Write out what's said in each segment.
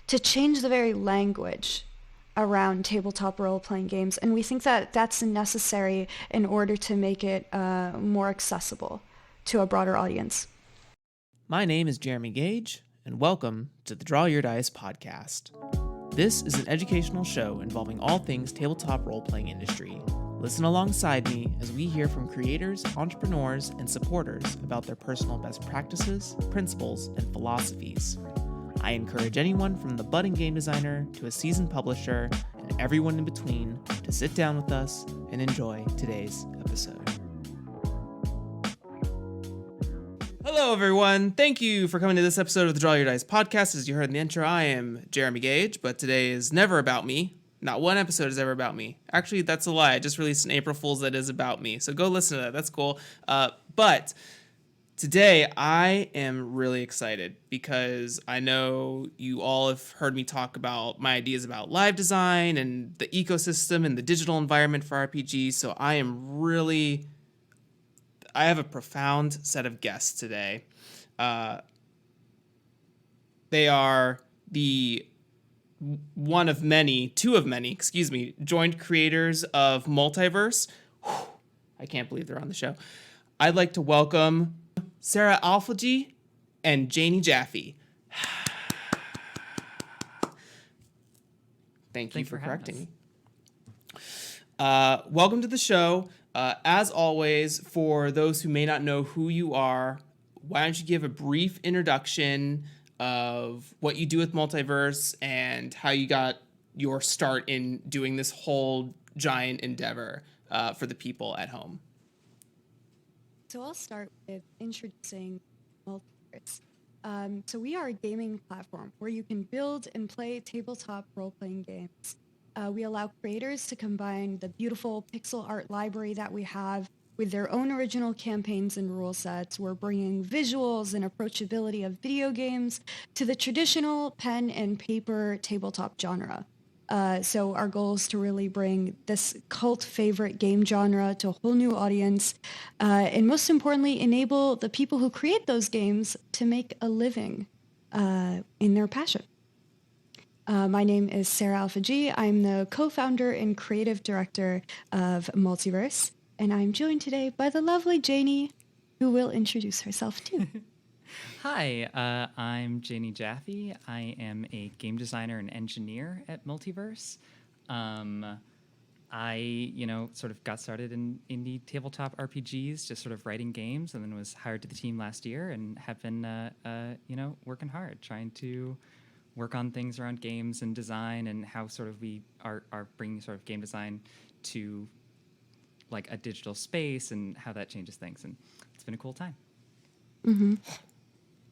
to change the very language around tabletop role-playing games, and we think that that's necessary in order to make it more accessible to a broader audience. My name is Jeremy Gage, and welcome to the Draw Your Dice podcast. This is an educational show involving all things tabletop role-playing industry. Listen alongside me as we hear from creators, entrepreneurs, and supporters about their personal best practices, principles, and philosophies. I encourage anyone from the budding game designer to a seasoned publisher and everyone in between to sit down with us and enjoy today's episode. Hello, everyone. Thank you for coming to this episode of the Draw Your Dice podcast. As you heard in the intro, I am Jeremy Gage, but today is never about me. Not one episode is ever about me. Actually, that's a lie. I just released an April Fool's that is about me, so go listen to that. That's cool. But today, I am really excited because I know you all have heard me talk about my ideas about live design and the ecosystem and the digital environment for RPGs, so I have a profound set of guests today. They are two of many, joint creators of Multiverse. I can't believe they're on the show. I'd like to welcome Sara and Janie Jaffe. Thank you for correcting me. Welcome to the show. As always, for those who may not know who you are, why don't you give a brief introduction of what you do with Multiverse and how you got your start in doing this whole giant endeavor for the people at home? So I'll start with introducing Multiverse. So we are a gaming platform where you can build and play tabletop role-playing games. We allow creators to combine the beautiful pixel art library that we have with their own original campaigns and rule sets. We're bringing visuals and approachability of video games to the traditional pen and paper tabletop genre. So our goal is to really bring this cult favorite game genre to a whole new audience, and most importantly, enable the people who create those games to make a living in their passion. My name is Sara Alpha-G. I'm the co-founder and creative director of Multiverse, and I'm joined today by the lovely Janie, who will introduce herself too. Hi, I'm Janie Jaffe. I am a game designer and engineer at Multiverse. I, sort of got started in indie tabletop RPGs, just sort of writing games, and then was hired to the team last year and have been, working hard, trying to work on things around games and design and how sort of we are bringing sort of game design to like a digital space and how that changes things. And it's been a cool time. Mm-hmm.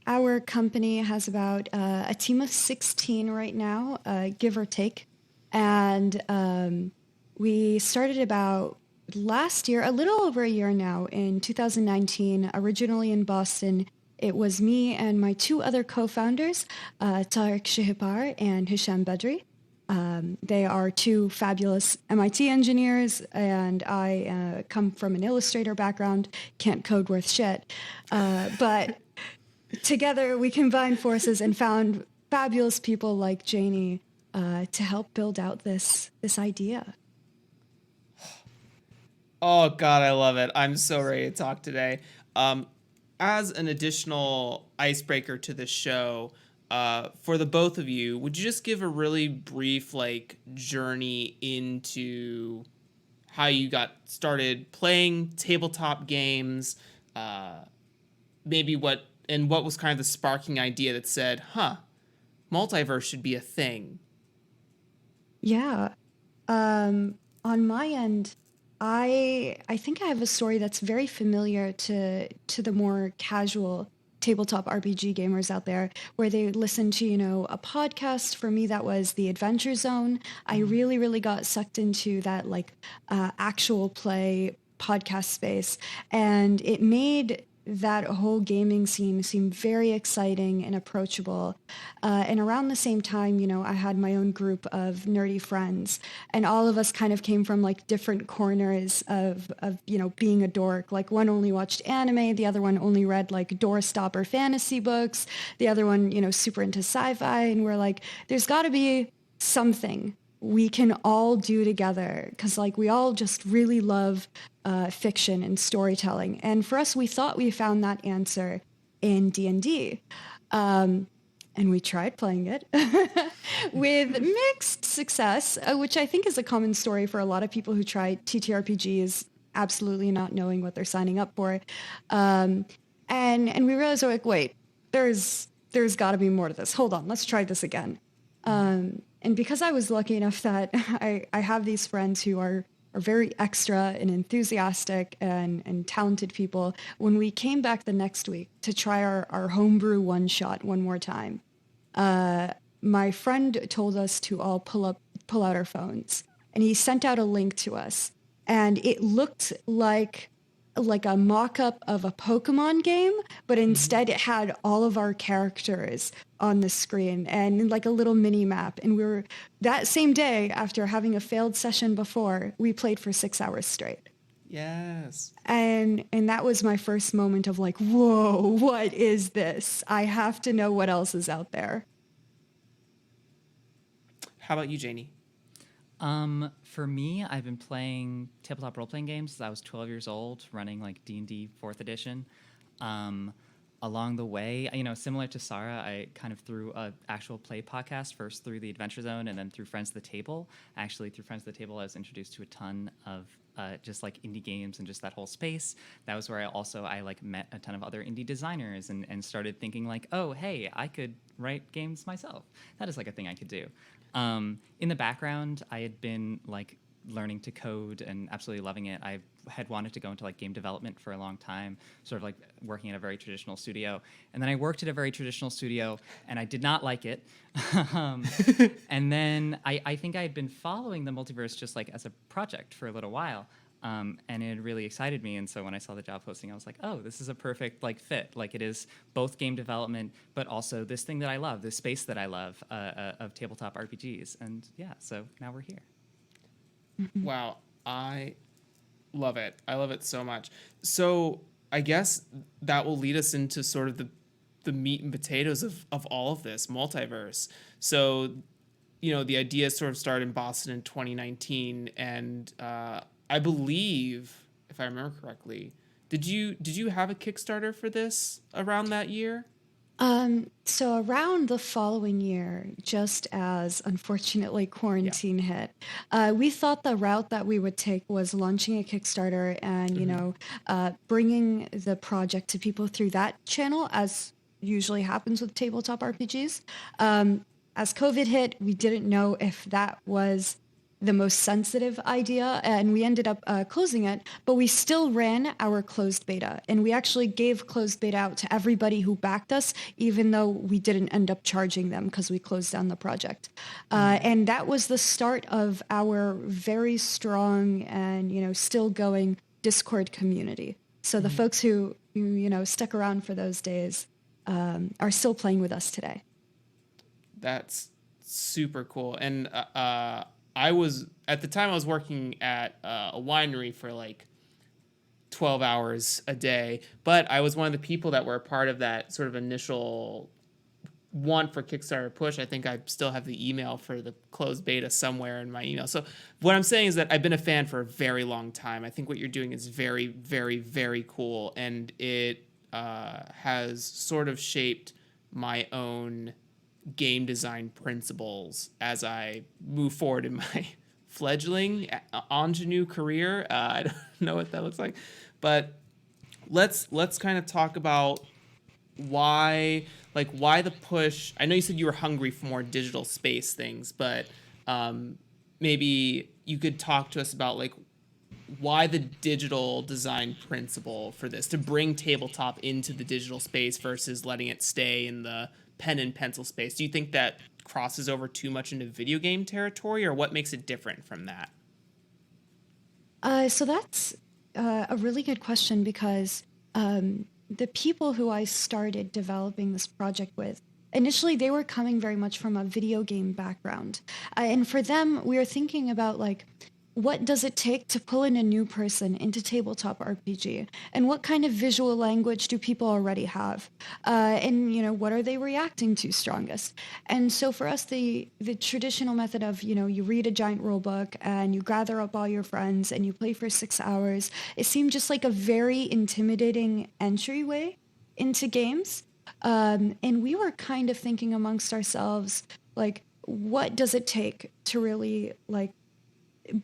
Our company has about a team of 16 right now, give or take. And we started about last year, a little over a year now, in 2019, originally in Boston. It was me and my two other co-founders, Tarek Shihipar and Hisham Badri. They are two fabulous MIT engineers, and I come from an Illustrator background, can't code worth shit. But together we combined forces and found fabulous people like Janie to help build out this idea. Oh, God, I love it. I'm so ready to talk today. As an additional icebreaker to the show, for the both of you, would you just give a really brief journey into how you got started playing tabletop games, maybe what was kind of the sparking idea that said, Multiverse should be a thing? Yeah. On my end, I think I have a story that's very familiar to the more casual tabletop RPG gamers out there, where they listen to, a podcast. For me, that was The Adventure Zone. I really, really got sucked into that actual play podcast space, and it made that whole gaming scene seemed very exciting and approachable. And around the same time, I had my own group of nerdy friends, and all of us kind of came from like different corners of being a dork. Like one only watched anime, the other one only read like doorstopper fantasy books, the other one, super into sci-fi. And we're like, there's got to be something we can all do together, because like we all just really love fiction and storytelling. And for us, we thought we found that answer in D&D. And we tried playing it with mixed success, which I think is a common story for a lot of people who try TTRPGs, absolutely not knowing what they're signing up for. And we realized, we're like, wait, there's got to be more to this. Hold on, let's try this again. And because I was lucky enough that I have these friends who are very extra and enthusiastic and talented people, when we came back the next week to try our homebrew one-shot one more time, my friend told us to all pull out our phones, and he sent out a link to us, and it looked like a mock-up of a Pokemon game, but instead it had all of our characters on the screen and like a little mini map. And we were, that same day, after having a failed session before, we played for 6 hours straight. Yes. And that was my first moment of like, whoa, what is this? I have to know what else is out there. How about you, Janie? For me, I've been playing tabletop role-playing games since I was 12 years old, running like D&D 4th edition. Along the way, similar to Sara, I kind of through an actual play podcast, first through the Adventure Zone and then through Friends of the Table. Actually, through Friends of the Table, I was introduced to a ton of just like indie games and just that whole space. That was where I like met a ton of other indie designers and started thinking like, oh, hey, I could write games myself. That is like a thing I could do. In the background, I had been like learning to code and absolutely loving it. I had wanted to go into like game development for a long time, sort of like working at a very traditional studio. And then I worked at a very traditional studio and I did not like it. And then I think I had been following the Multiverse just like as a project for a little while. And it really excited me. And so when I saw the job posting, I was like, oh, this is a perfect like fit. Like it is both game development, but also this thing that I love, this space that I love of tabletop RPGs. And yeah, so now we're here. Wow, I love it. I love it so much. So I guess that will lead us into sort of the meat and potatoes of all of this, Multiverse. So, the idea sort of started in Boston in 2019, and I believe, if I remember correctly, did you have a Kickstarter for this around that year? So around the following year, just as unfortunately quarantine hit, we thought the route that we would take was launching a Kickstarter and, bringing the project to people through that channel, as usually happens with tabletop RPGs. As COVID hit, we didn't know if that was the most sensitive idea, and we ended up closing it, but we still ran our closed beta, and we actually gave closed beta out to everybody who backed us, even though we didn't end up charging them because we closed down the project. And that was the start of our very strong and still going Discord community. So the folks who stuck around for those days are still playing with us today. That's super cool. And I was, at the time I was working at a winery for like 12 hours a day, but I was one of the people that were a part of that sort of initial want for Kickstarter push. I think I still have the email for the closed beta somewhere in my email. So what I'm saying is that I've been a fan for a very long time. I think what you're doing is very, very, very cool. And it has sort of shaped my own game design principles as I move forward in my fledgling ingenue career. I don't know what that looks like, but let's kind of talk about why the push. I know you said you were hungry for more digital space things, but maybe you could talk to us about like why the digital design principle for this, to bring tabletop into the digital space versus letting it stay in the pen and pencil space. Do you think that crosses over too much into video game territory, or what makes it different from that? So that's a really good question, because the people who I started developing this project with, initially they were coming very much from a video game background. And for them, we were thinking about like, what does it take to pull in a new person into tabletop RPG? And what kind of visual language do people already have? And, you know, what are they reacting to strongest? And so for us, the traditional method of, you know, you read a giant rule book and you gather up all your friends and you play for 6 hours, it seemed just like a very intimidating entryway into games. And we were kind of thinking amongst ourselves, like, what does it take to really, like,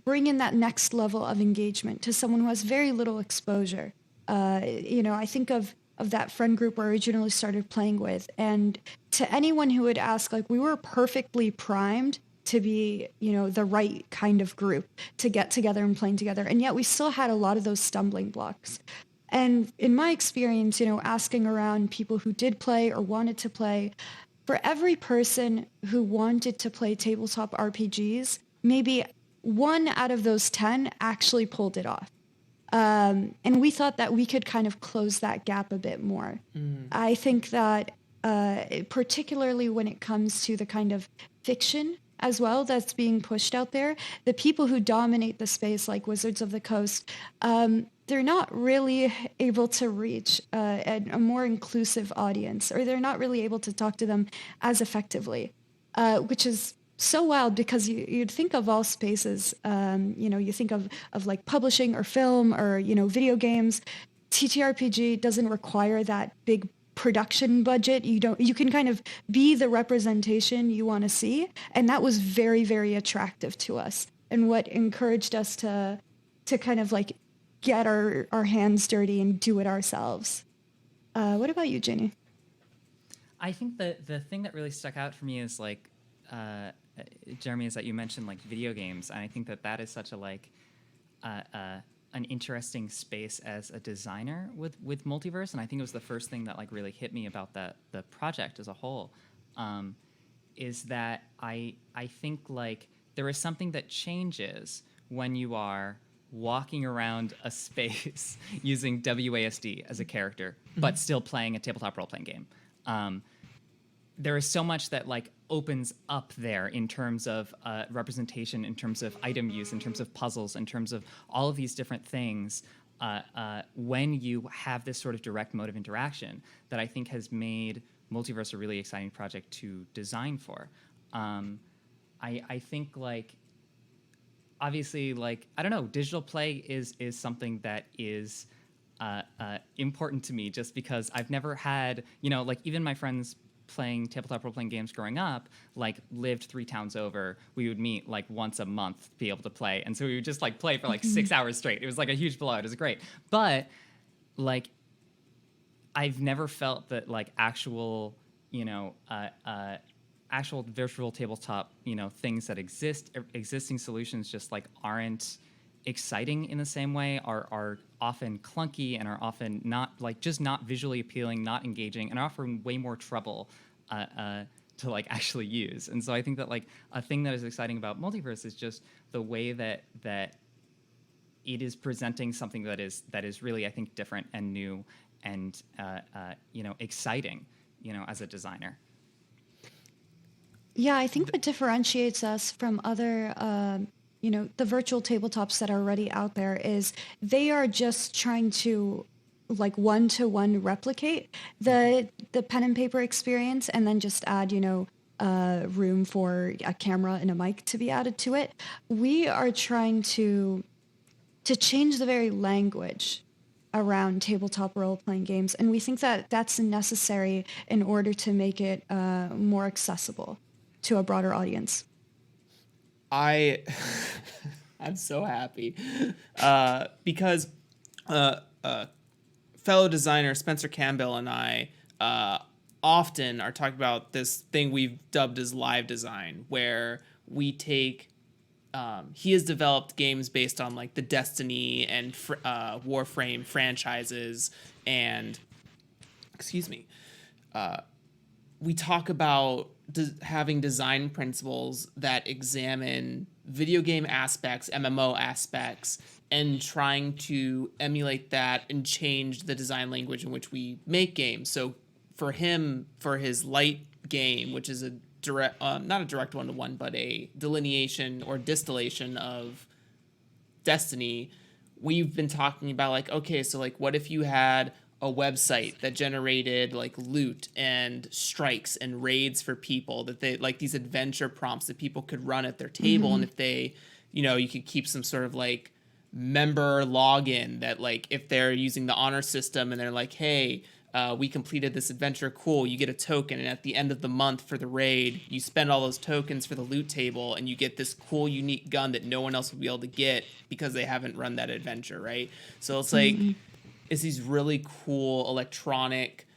bring in that next level of engagement to someone who has very little exposure. You know, I think of that friend group I originally started playing with, and to anyone who would ask, like, we were perfectly primed to be, you know, the right kind of group to get together and playing together, and yet we still had a lot of those stumbling blocks. And in my experience, you know, asking around people who did play or wanted to play, for every person who wanted to play tabletop RPGs, maybe 1 out of those 10 actually pulled it off. And we thought that we could kind of close that gap a bit more. I think that particularly when it comes to the kind of fiction as well that's being pushed out there, the people who dominate the space, like Wizards of the Coast, they're not really able to reach a more inclusive audience, or they're not really able to talk to them as effectively, which is so wild, because you'd think of all spaces, you know, you think of like publishing or film or, you know, video games. TTRPG doesn't require that big production budget. You can kind of be the representation you want to see. And that was very, very attractive to us, and what encouraged us to kind of like get our hands dirty and do it ourselves. What about you, Janie? I think the thing that really stuck out for me is like, Jeremy, is that you mentioned like video games, and I think that is such a like an interesting space as a designer with Multiverse, and I think it was the first thing that like really hit me about the project as a whole, is that I think like there is something that changes when you are walking around a space using WASD as a character, but still playing a tabletop role-playing game. There is so much that like opens up there in terms of representation, in terms of item use, in terms of puzzles, in terms of all of these different things, when you have this sort of direct mode of interaction, that I think has made Multiverse a really exciting project to design for. I think like, obviously, like, I don't know, digital play is something that is important to me, just because I've never had, you know, like even my friends playing tabletop role-playing games growing up, like lived 3 towns over, we would meet like once a month to be able to play, and so we would just like play for like 6 hours straight. It was like a huge blowout. It was great, but like I've never felt that like actual, you know, actual virtual tabletop, you know, things that existing solutions just like aren't exciting in the same way, are often clunky, and are often not like, just not visually appealing, not engaging, and are offering way more trouble to like actually use. And so I think that like a thing that is exciting about Multiverse is just the way that it is presenting something that is really, I think, different and new and you know, exciting, you know, as a designer. Yeah, I think what differentiates us from other, you know, the virtual tabletops that are already out there is they are just trying to like one-to-one replicate the pen and paper experience, and then just add, you know, room for a camera and a mic to be added to it. We are trying to change the very language around tabletop role-playing games, and we think that that's necessary in order to make it more accessible to a broader audience. I'm so happy because fellow designer Spencer Campbell and I often are talking about this thing we've dubbed as live design, where we take he has developed games based on like the Destiny and Warframe franchises, and we talk about having design principles that examine video game aspects, MMO aspects, and trying to emulate that and change the design language in which we make games. So for him, for his light game, which is a direct, not a direct one-to-one, but a delineation or distillation of Destiny, we've been talking about like, okay, so like what if you had a website that generated like loot and strikes and raids for people, that they like these adventure prompts that people could run at their table. And if they, you could keep some sort of like member login that like if they're using the honor system and they're like, hey, we completed this adventure, cool, you get a token, and at the end of the month for the raid you spend all those tokens for the loot table and you get this cool unique gun that no one else will be able to get because they haven't run that adventure, right? So it's like it's these really cool electronic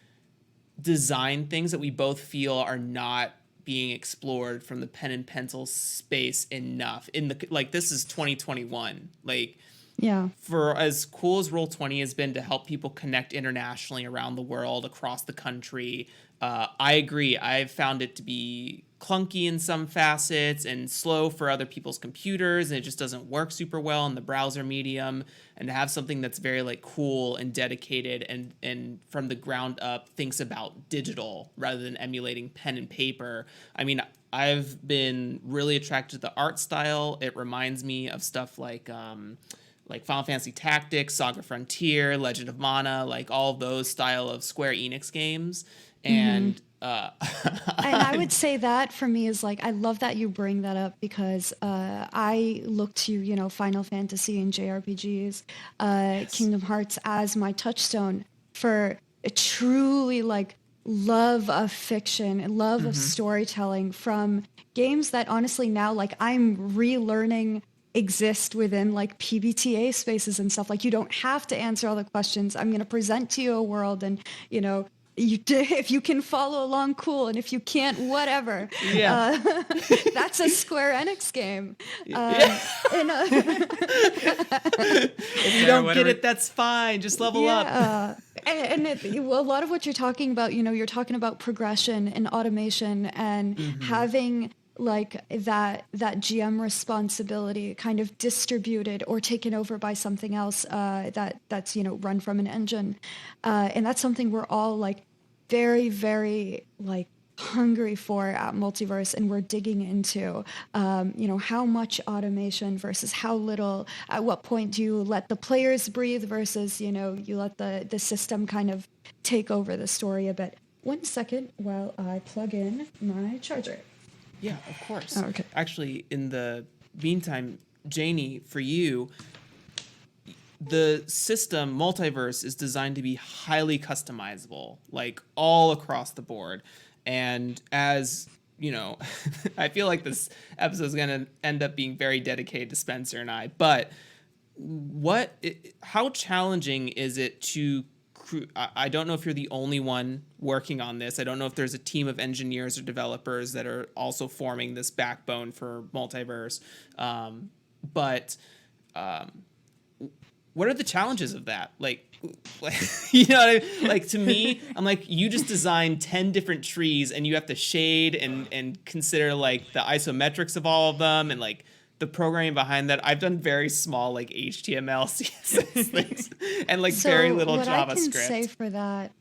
design things that we both feel are not being explored from the pen and pencil space enough. In the like, this is 2021. Like, Yeah. for as cool as Roll20 has been to help people connect internationally around the world, across the country, I agree. I've found it to be clunky in some facets and slow for other people's computers, and it just doesn't work super well in the browser medium. And to have something that's very like cool and dedicated and from the ground up thinks about digital rather than emulating pen and paper. I mean, I've been really attracted to the art style. It reminds me of stuff like Final Fantasy Tactics, Saga Frontier, Legend of Mana, like all those style of Square Enix games. And And I would say that for me is like, I love that you bring that up because I look to, Final Fantasy and JRPGs, Kingdom Hearts as my touchstone for a truly like love of fiction and love of storytelling from games that honestly now like I'm relearning exist within like PBTA spaces and stuff. Like you don't have to answer all the questions. I'm going to present to you a world and, if you can follow along, cool. And if you can't, whatever. Yeah. That's a Square Enix game. If you don't get it, that's fine. Just level up. A lot of what you're talking about, you're talking about progression and automation and having like that GM responsibility kind of distributed or taken over by something else that's run from an engine, and that's something we're all like very, very like hungry for at Multiverse, and we're digging into how much automation versus how little. At what point do you let the players breathe versus you let the system kind of take over the story a bit. 1 second while I plug in my charger. Yeah, of course. Oh, okay. Actually, in the meantime, Janie, for you, the system Multiverse is designed to be highly customizable, like all across the board. And as I feel like this episode is going to end up being very dedicated to Spencer and I. But how challenging is it to? I don't know if you're the only one working on this. I don't know if there's a team of engineers or developers that are also forming this backbone for Multiverse. But what are the challenges of that? Like what I mean? Like to me, I'm like, you just designed 10 different trees and you have to shade and consider like the isometrics of all of them and like the programming behind that. I've done very small like HTML, CSS things and like very little what JavaScript. I can say for that,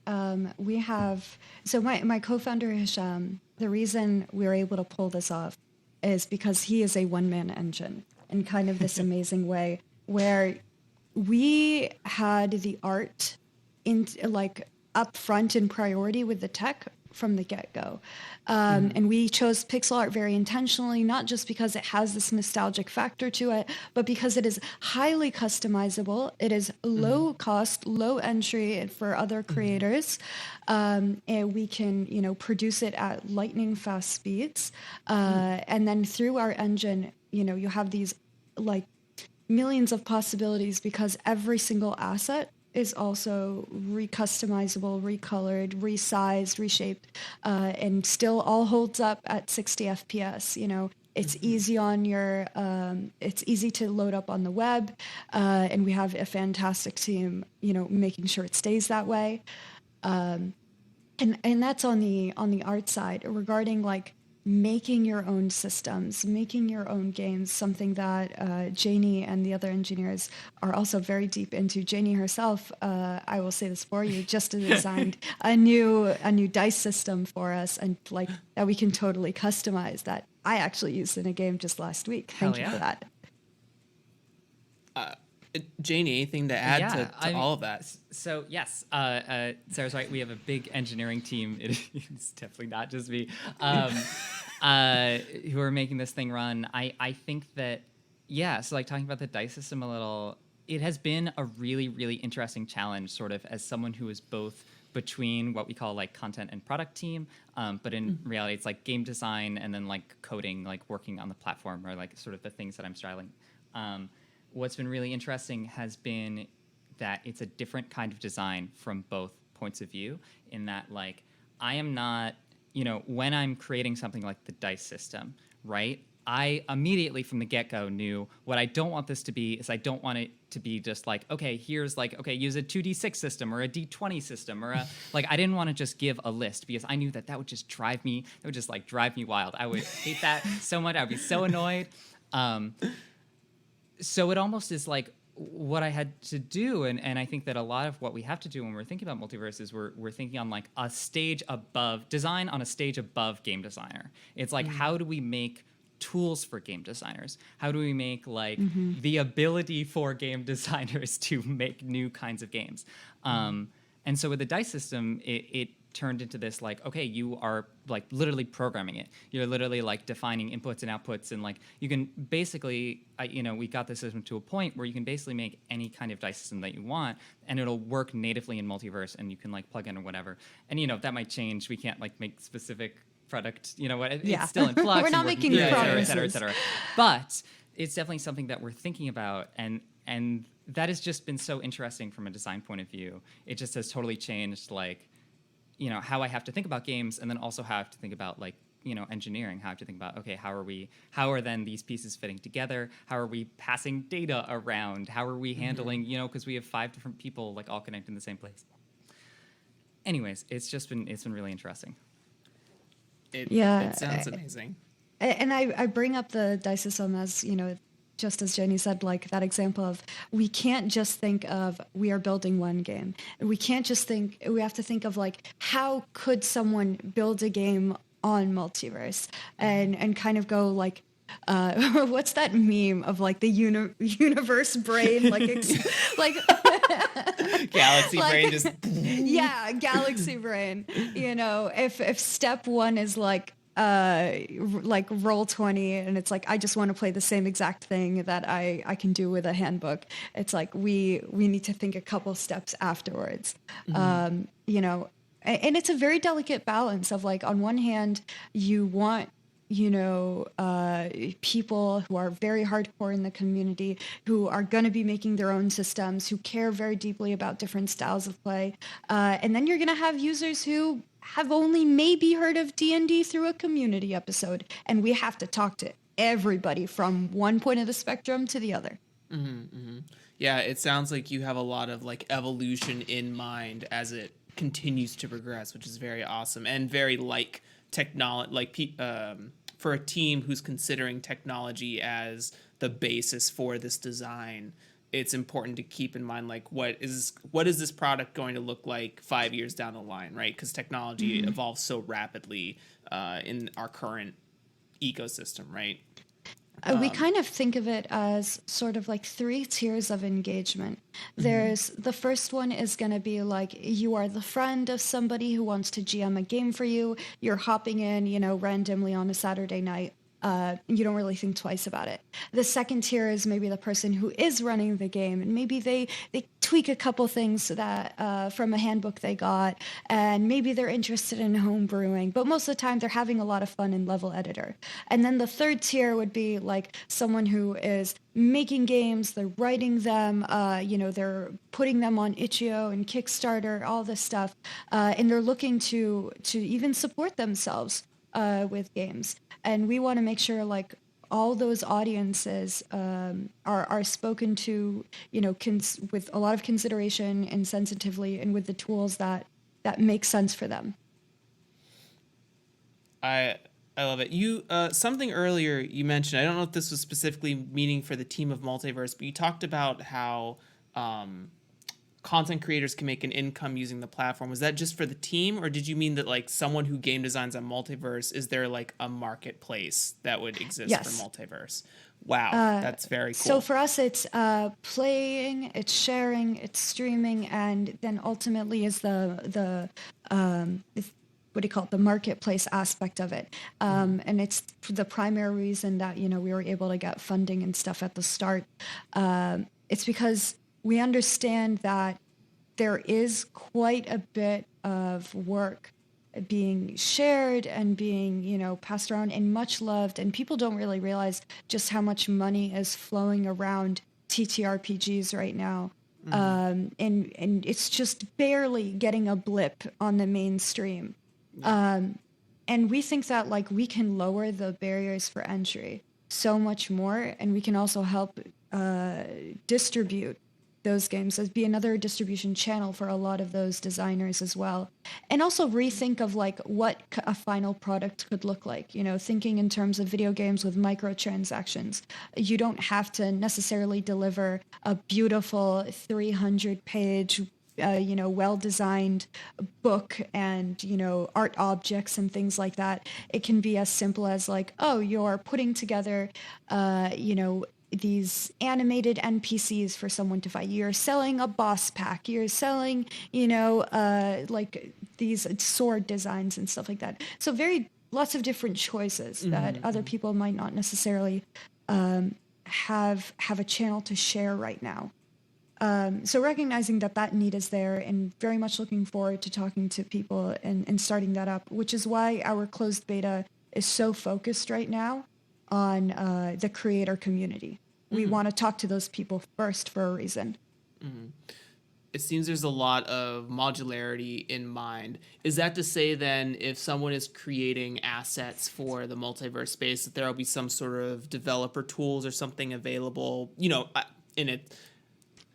we have, so my co-founder Hisham, the reason we were able to pull this off is because he is a one-man engine in kind of this amazing way where we had the art in like up front in priority with the tech from the get-go. And we chose pixel art very intentionally, not just because it has this nostalgic factor to it, but because it is highly customizable. It is low cost, low entry for other creators. And we can, produce it at lightning fast speeds. And then through our engine, you have these like millions of possibilities because every single asset is also recustomizable, recolored, resized, reshaped, and still all holds up at 60 FPS. It's easy on your, it's easy to load up on the web, and we have a fantastic team, making sure it stays that way. And that's on the art side. Regarding like making your own systems, making your own games, something that Janie and the other engineers are also very deep into. Janie herself, I will say this for you, just designed a new dice system for us, and like that we can totally customize, that I actually used in a game just last week. Hell Thank you for yeah. that. Janie, anything to add Yeah, to I mean, all of that? So yes, Sarah's right. We have a big engineering team. It's definitely not just me, who are making this thing run. I think that, yeah. So like talking about the dice system a little, it has been a really, really interesting challenge, sort of as someone who is both between what we call like content and product team, but in reality it's like game design and then like coding, like working on the platform, or like sort of the things that I'm straddling. What's been really interesting has been that it's a different kind of design from both points of view, in that like I am not, when I'm creating something like the dice system, right? I immediately from the get-go knew what I don't want this to be is I don't want it to be just like, okay, here's like, okay, use a 2d6 system or a d20 system or a, like, I didn't want to just give a list, because I knew that would just drive me wild. I would hate that so much. I would be so annoyed. So it almost is like what I had to do, and I think that a lot of what we have to do when we're thinking about multiverse is we're thinking on like a stage above design, on a stage above game designer. It's like, how do we make tools for game designers? How do we make like the ability for game designers to make new kinds of games? And so with the dice system, it turned into this like, okay, you are like literally programming it. You're literally like defining inputs and outputs, and like you can basically, we got the system to a point where you can basically make any kind of dice system that you want, and it'll work natively in Multiverse, and you can like plug in or whatever. And that might change. We can't like make specific product. Yeah. It's still in flux. We're not making promises. Et cetera. But it's definitely something that we're thinking about, and that has just been so interesting from a design point of view. It just has totally changed like, how I have to think about games, and then also how I have to think about like, engineering. How I have to think about, okay, how are then these pieces fitting together? How are we passing data around? How are we handling, because we have 5 different people like all connected in the same place. Anyways, it's been really interesting. It sounds amazing. And I bring up the dice system as, just as Jenny said, like that example of, we can't just think of, we are building one game. We can't just think, we have to think of like, how could someone build a game on Multiverse, and kind of go like, what's that meme of like the universe brain, like like galaxy like, brain just yeah, galaxy brain. If step one is like roll 20, and it's like, I just want to play the same exact thing that I can do with a handbook. It's like we need to think a couple steps afterwards. And it's a very delicate balance of like, on one hand, you want people who are very hardcore in the community, who are going to be making their own systems, who care very deeply about different styles of play. And then you're going to have users who have only maybe heard of D&D through a community episode. And we have to talk to everybody from one point of the spectrum to the other. Yeah, it sounds like you have a lot of like evolution in mind as it continues to progress, which is very awesome, and very like technology, like for a team who's considering technology as the basis for this design. It's important to keep in mind like, what is this product going to look like 5 years down the line, right? Because technology evolves so rapidly in our current ecosystem, right? We kind of think of it as sort of like 3 tiers of engagement. There's the first one is going to be like, you are the friend of somebody who wants to GM a game for you. You're hopping in, randomly on a Saturday night. You don't really think twice about it. The second tier is maybe the person who is running the game, and maybe they tweak a couple things that from a handbook they got, and maybe they're interested in home brewing, but most of the time they're having a lot of fun in Level Editor. And then the third tier would be like someone who is making games, they're writing them, they're putting them on itch.io and Kickstarter, all this stuff, and they're looking to even support themselves with games. And we want to make sure like all those audiences are spoken to, with a lot of consideration and sensitively, and with the tools that make sense for them. I I love it. You something earlier you mentioned. I don't know if this was specifically meaning for the team of Multiverse, but you talked about how content creators can make an income using the platform. Was that just for the team, or did you mean that like someone who game designs on Multiverse, is there like a marketplace that would exist for Yes. Multiverse? Wow, that's very cool. So for us, it's playing, it's sharing, it's streaming, and then ultimately is what do you call it, the marketplace aspect of it. And it's the primary reason that, you know, we were able to get funding and stuff at the start. It's because we understand that there is quite a bit of work being shared and being, you know, passed around and much loved, and people don't really realize just how much money is flowing around TTRPGs right now. And it's just barely getting a blip on the mainstream. And we think that like we can lower the barriers for entry so much more, and we can also help distribute those games as be another distribution channel for a lot of those designers as well, and also rethink of like what a final product could look like, you know, thinking in terms of video games with microtransactions. You don't have to necessarily deliver a beautiful 300-page you know, well-designed book and, you know, art objects and things like that. It can be as simple as like, oh, you're putting together, you know, these animated NPCs for someone to fight. You're selling a boss pack. You're selling, you know, like these sword designs and stuff like that. So lots of different choices that other people might not necessarily have a channel to share right now. So recognizing that need is there, and very much looking forward to talking to people and starting that up, which is why our closed beta is so focused right now on the creator community. We want to talk to those people first for a reason. It seems there's a lot of modularity in mind. Is that to say then, if someone is creating assets for the Multiverse space, that there will be some sort of developer tools or something available, you know, in it?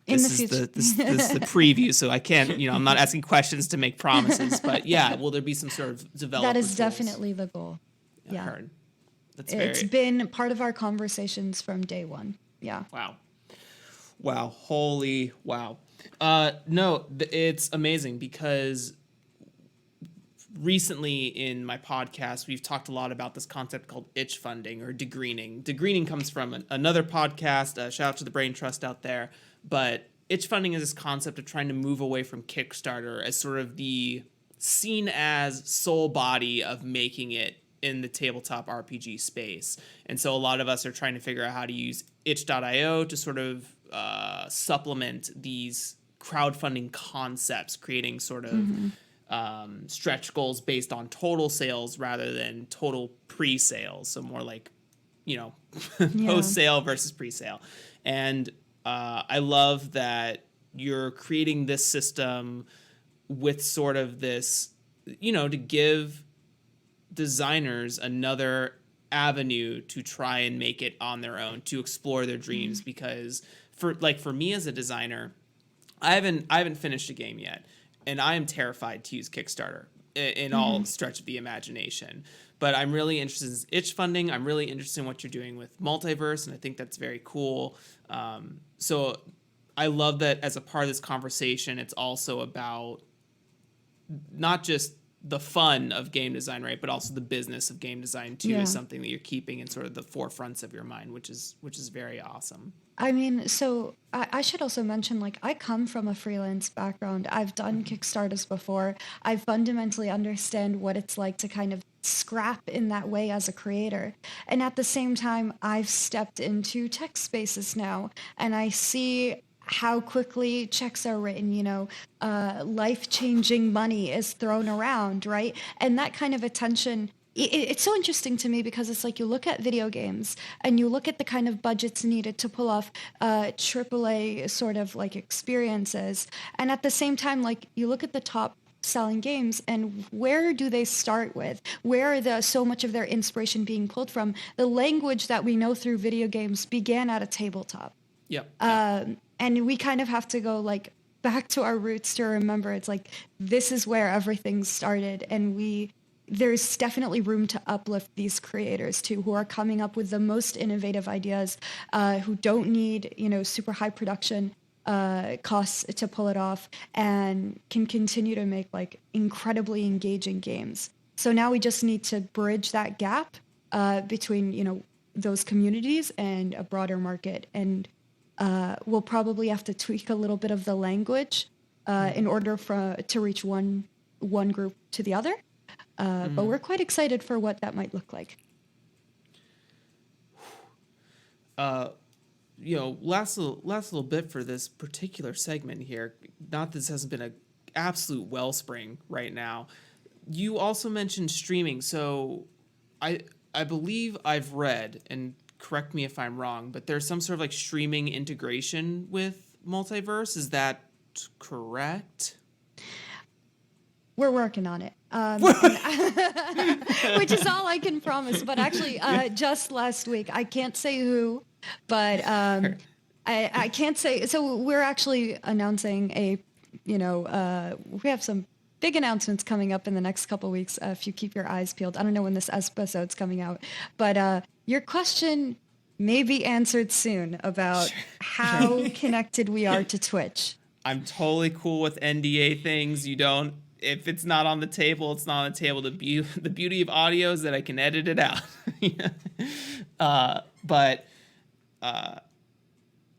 In the This future. is the preview, so I can't, you know, I'm not asking questions to make promises, but yeah, will there be some sort of developer That is tools? definitely the goal. I Yeah. heard. That's It's been part of our conversations from day one. Yeah. Wow. Holy wow. No, it's amazing because recently in my podcast, we've talked a lot about this concept called itch funding or degreening. Degreening comes from another podcast. Shout out to the Brain Trust out there. But itch funding is this concept of trying to move away from Kickstarter as sort of the seen as sole body of making it in the tabletop RPG space. And so a lot of us are trying to figure out how to use itch.io to sort of supplement these crowdfunding concepts, creating sort of stretch goals based on total sales rather than total pre-sales. So more like, you know, post-sale versus pre-sale. And I love that you're creating this system with sort of this, you know, to give designers another avenue to try and make it on their own, to explore their dreams. Because for me as a designer, I haven't finished a game yet, and I am terrified to use Kickstarter in all stretch of the imagination. But I'm really interested in itch funding. I'm really interested in what you're doing with Multiverse, and I think that's very cool. So I love that as a part of this conversation, it's also about not just the fun of game design, right, but also the business of game design too, is something that you're keeping in sort of the forefronts of your mind, which is very awesome. I mean, so I should also mention, like, I come from a freelance background. I've done Kickstarters before. I fundamentally understand what it's like to kind of scrap in that way as a creator. And at the same time, I've stepped into tech spaces now, and I see how quickly checks are written, you know, life-changing money is thrown around, right? And that kind of attention, it's so interesting to me because it's like you look at video games and you look at the kind of budgets needed to pull off AAA sort of like experiences. And at the same time, like you look at the top selling games and where do they start with? Where are so much of their inspiration being pulled from? The language that we know through video games began at a tabletop. And we kind of have to go like back to our roots to remember it's like this is where everything started, and we there's definitely room to uplift these creators too, who are coming up with the most innovative ideas, who don't need, super high production costs to pull it off, and can continue to make like incredibly engaging games. So now we just need to bridge that gap between, those communities and a broader market. And we'll probably have to tweak a little bit of the language in order to reach one group to the other. But we're quite excited for what that might look like. Last little bit for this particular segment here. Not that this hasn't been an absolute wellspring right now. You also mentioned streaming, so I believe I've read, and correct me if I'm wrong, but there's some sort of like streaming integration with Multiverse. Is that correct? We're working on it, which is all I can promise. But actually, just last week, I can't say who, but I can't say. So we're actually announcing we have some big announcements coming up in the next couple of weeks. If you keep your eyes peeled, I don't know when this episode's coming out, but your question may be answered soon about how connected we are to Twitch. I'm totally cool with NDA things. If it's not on the table, it's not on the table. The beauty of audio is that I can edit it out.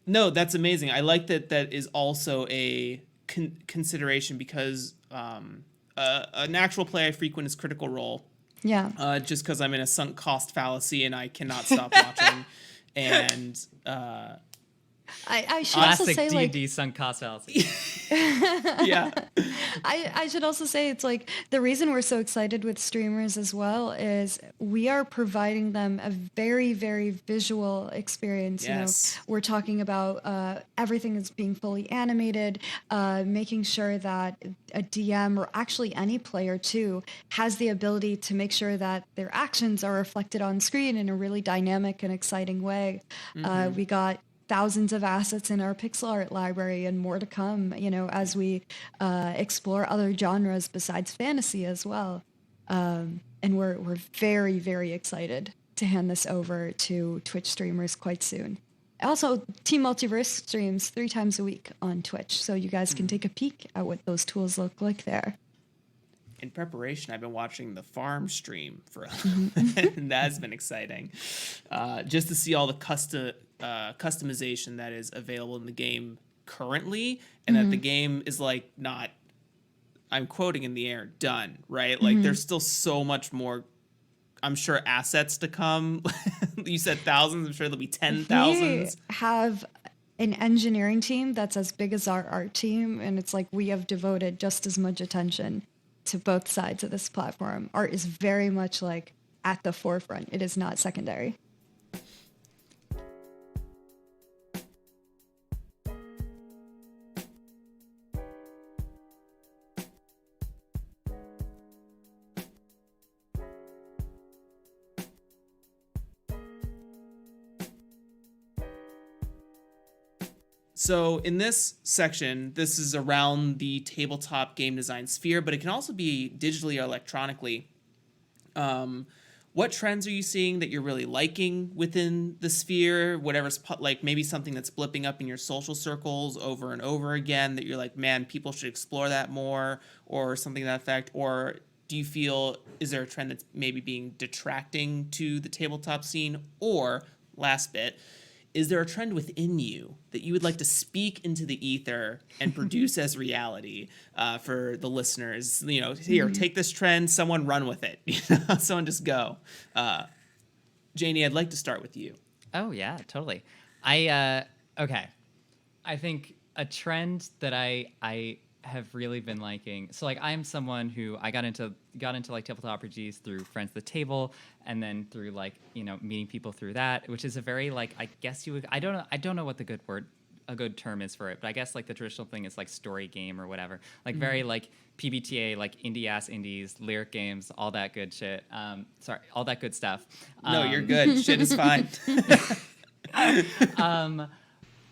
No, that's amazing. I like that is also a consideration because an actual play I frequent is Critical Role. Yeah. Just because I'm in a sunk cost fallacy and I cannot stop watching. And I should also classic say D&D sunk cost fallacy. yeah. I should also say it's like the reason we're so excited with streamers as well is we are providing them a very, very visual experience. Yes. We're talking about everything is being fully animated, making sure that a DM or actually any player too has the ability to make sure that their actions are reflected on screen in a really dynamic and exciting way. We got thousands of assets in our pixel art library and more to come, as we explore other genres besides fantasy as well. And we're very, very excited to hand this over to Twitch streamers quite soon. Also, Team Multiverse streams 3 times a week on Twitch, so you guys can take a peek at what those tools look like there. In preparation, I've been watching the farm stream and that's been exciting. Just to see all the customization that is available in the game currently, and that the game is like not, I'm quoting in the air, done, right? Like there's still so much more, I'm sure, assets to come. You said thousands, I'm sure there'll be 10,000s. We have an engineering team that's as big as our art team, and it's like we have devoted just as much attention to both sides of this platform. Art is very much like at the forefront. It is not secondary. So in this section, this is around the tabletop game design sphere, but it can also be digitally or electronically. What trends are you seeing that you're really liking within the sphere? Whatever's like maybe something that's blipping up in your social circles over and over again that you're like, man, people should explore that more, or something to that effect? Or do you feel, is there a trend that's maybe being detracting to the tabletop scene? Or last bit, is there a trend within you that you would like to speak into the ether and produce as reality for the listeners? Here, take this trend, someone run with it. Someone just go. Janie, I'd like to start with you. Oh yeah, totally. Okay. I think a trend that I have really been liking. So like I'm someone who I got into like tabletop RPGs through Friends at the Table, and then through like meeting people through that, which is a very like I guess you would I don't know what a good term is for it, but I guess like the traditional thing is like story game or whatever, like very like PBTA, like indie ass indies, lyric games, all that good shit. All that good stuff. No, you're good. Shit is fine.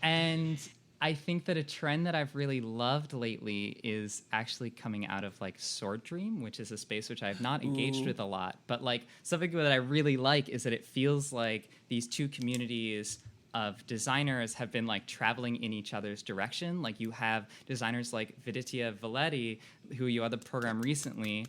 And I think that a trend that I've really loved lately is actually coming out of like Sword Dream, which is a space which I've not engaged with a lot. But like something that I really like is that it feels like these two communities of designers have been like traveling in each other's direction. Like you have designers like Viditya Valetti, who you had the program recently,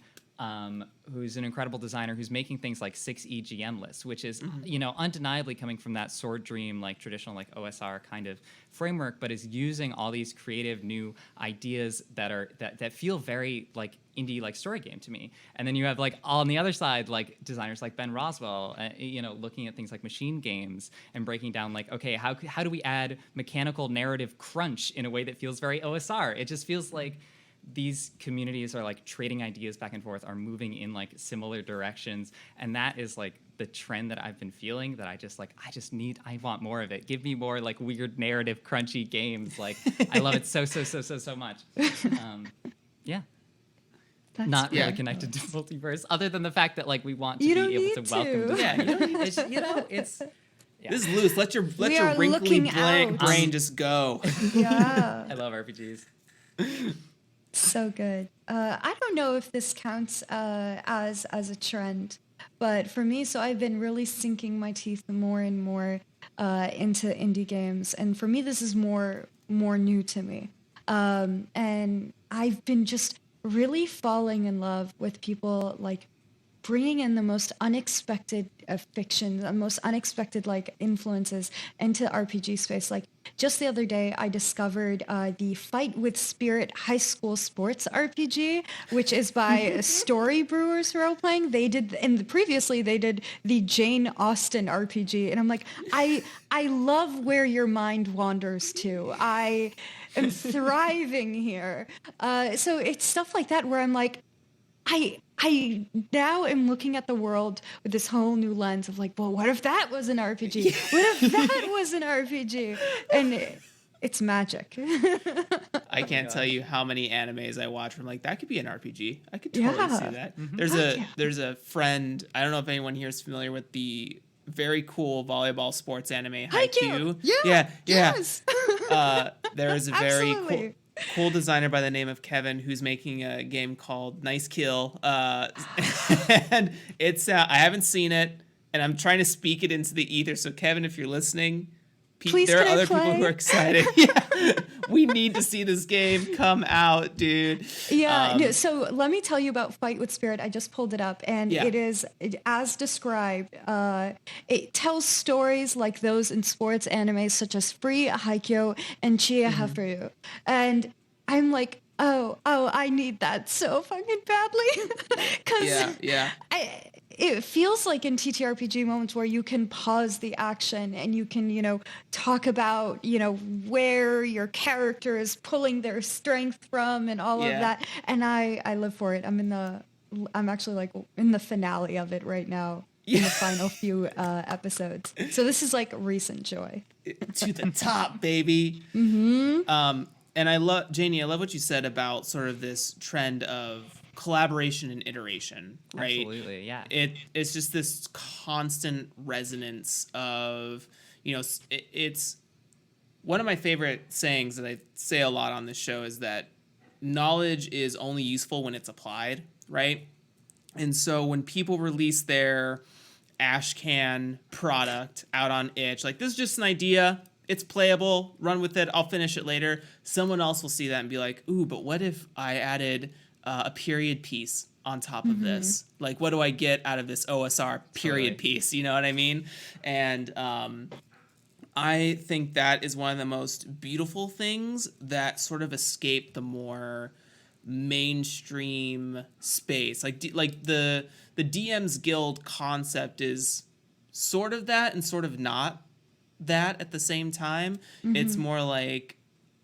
who's an incredible designer who's making things like 6E lists, which is, you know, undeniably coming from that Sword Dream, like traditional like OSR kind of framework, but is using all these creative new ideas that feel very like indie like story game to me. And then you have like on the other side like designers like Ben Roswell, you know, looking at things like machine games and breaking down like, okay, how do we add mechanical narrative crunch in a way that feels very OSR? It just feels like these communities are like trading ideas back and forth, are moving in like similar directions, and that is like the trend that I've been feeling, that I want more of it. Give me more like weird narrative crunchy games. Like I love it so much. Yeah. That's Not really great. connected to Multiverse, other than the fact that like we want to You be don't able need to welcome. to. Yeah, you don't need, it's, you know, it's. Yeah. This is loose. Let your We your are wrinkly looking out. brain just go. Yeah. I love RPGs. So good. I don't know if this counts as a trend, but for me, so I've been really sinking my teeth more and more into indie games, and for me, this is more new to me. And I've been just really falling in love with people like bringing in the most unexpected fiction, the most unexpected like influences into RPG space. Like just the other day, I discovered the Fight with Spirit high school sports RPG, which is by Story Brewers role playing. They did, and previously they did the Jane Austen RPG, and I'm like, I love where your mind wanders to. I am thriving here. So it's stuff like that where I'm like, I now am looking at the world with this whole new lens of like, well, what if that was an RPG? What if that was an RPG? And it's magic. I can't tell you how many animes I watch from like that could be an RPG. I could totally see that. There's a friend, I don't know if anyone here is familiar with the very cool volleyball sports anime Haikyuu. Yeah. Yeah. Yes. There is a very Absolutely. cool designer by the name of Kevin who's making a game called Nice Kill. And it's I haven't seen it, and I'm trying to speak it into the ether. So Kevin, if you're listening, Please, there are can I other people play? who are excited. Yeah. We need to see this game come out, dude. Yeah, no, so let me tell you about Fight with Spirit. I just pulled it up, and Yeah. as described. It tells stories like those in sports animes such as Free, Haikyuu, and Chia Hafuru. And I'm like, oh, I need that so fucking badly. Because Yeah. it feels like in TTRPG moments where you can pause the action and you can, talk about, where your character is pulling their strength from and all of Yeah. that. And I live for it. I'm actually like in the finale of it right now. In the final few episodes. So this is like recent joy. To the top, baby. And Janie, I love what you said about sort of this trend of collaboration and iteration, right? Absolutely, yeah. It's just this constant resonance of, it's one of my favorite sayings that I say a lot on this show is that knowledge is only useful when it's applied, right? And so when people release their Ashcan product out on itch, like this is just an idea, it's playable, run with it, I'll finish it later. Someone else will see that and be like, ooh, but what if I added a period piece on top of this? Like, what do I get out of this OSR period piece? You know what I mean? And I think that is one of the most beautiful things that sort of escape the more mainstream space. Like the DM's Guild concept is sort of that and sort of not that at the same time. It's more like,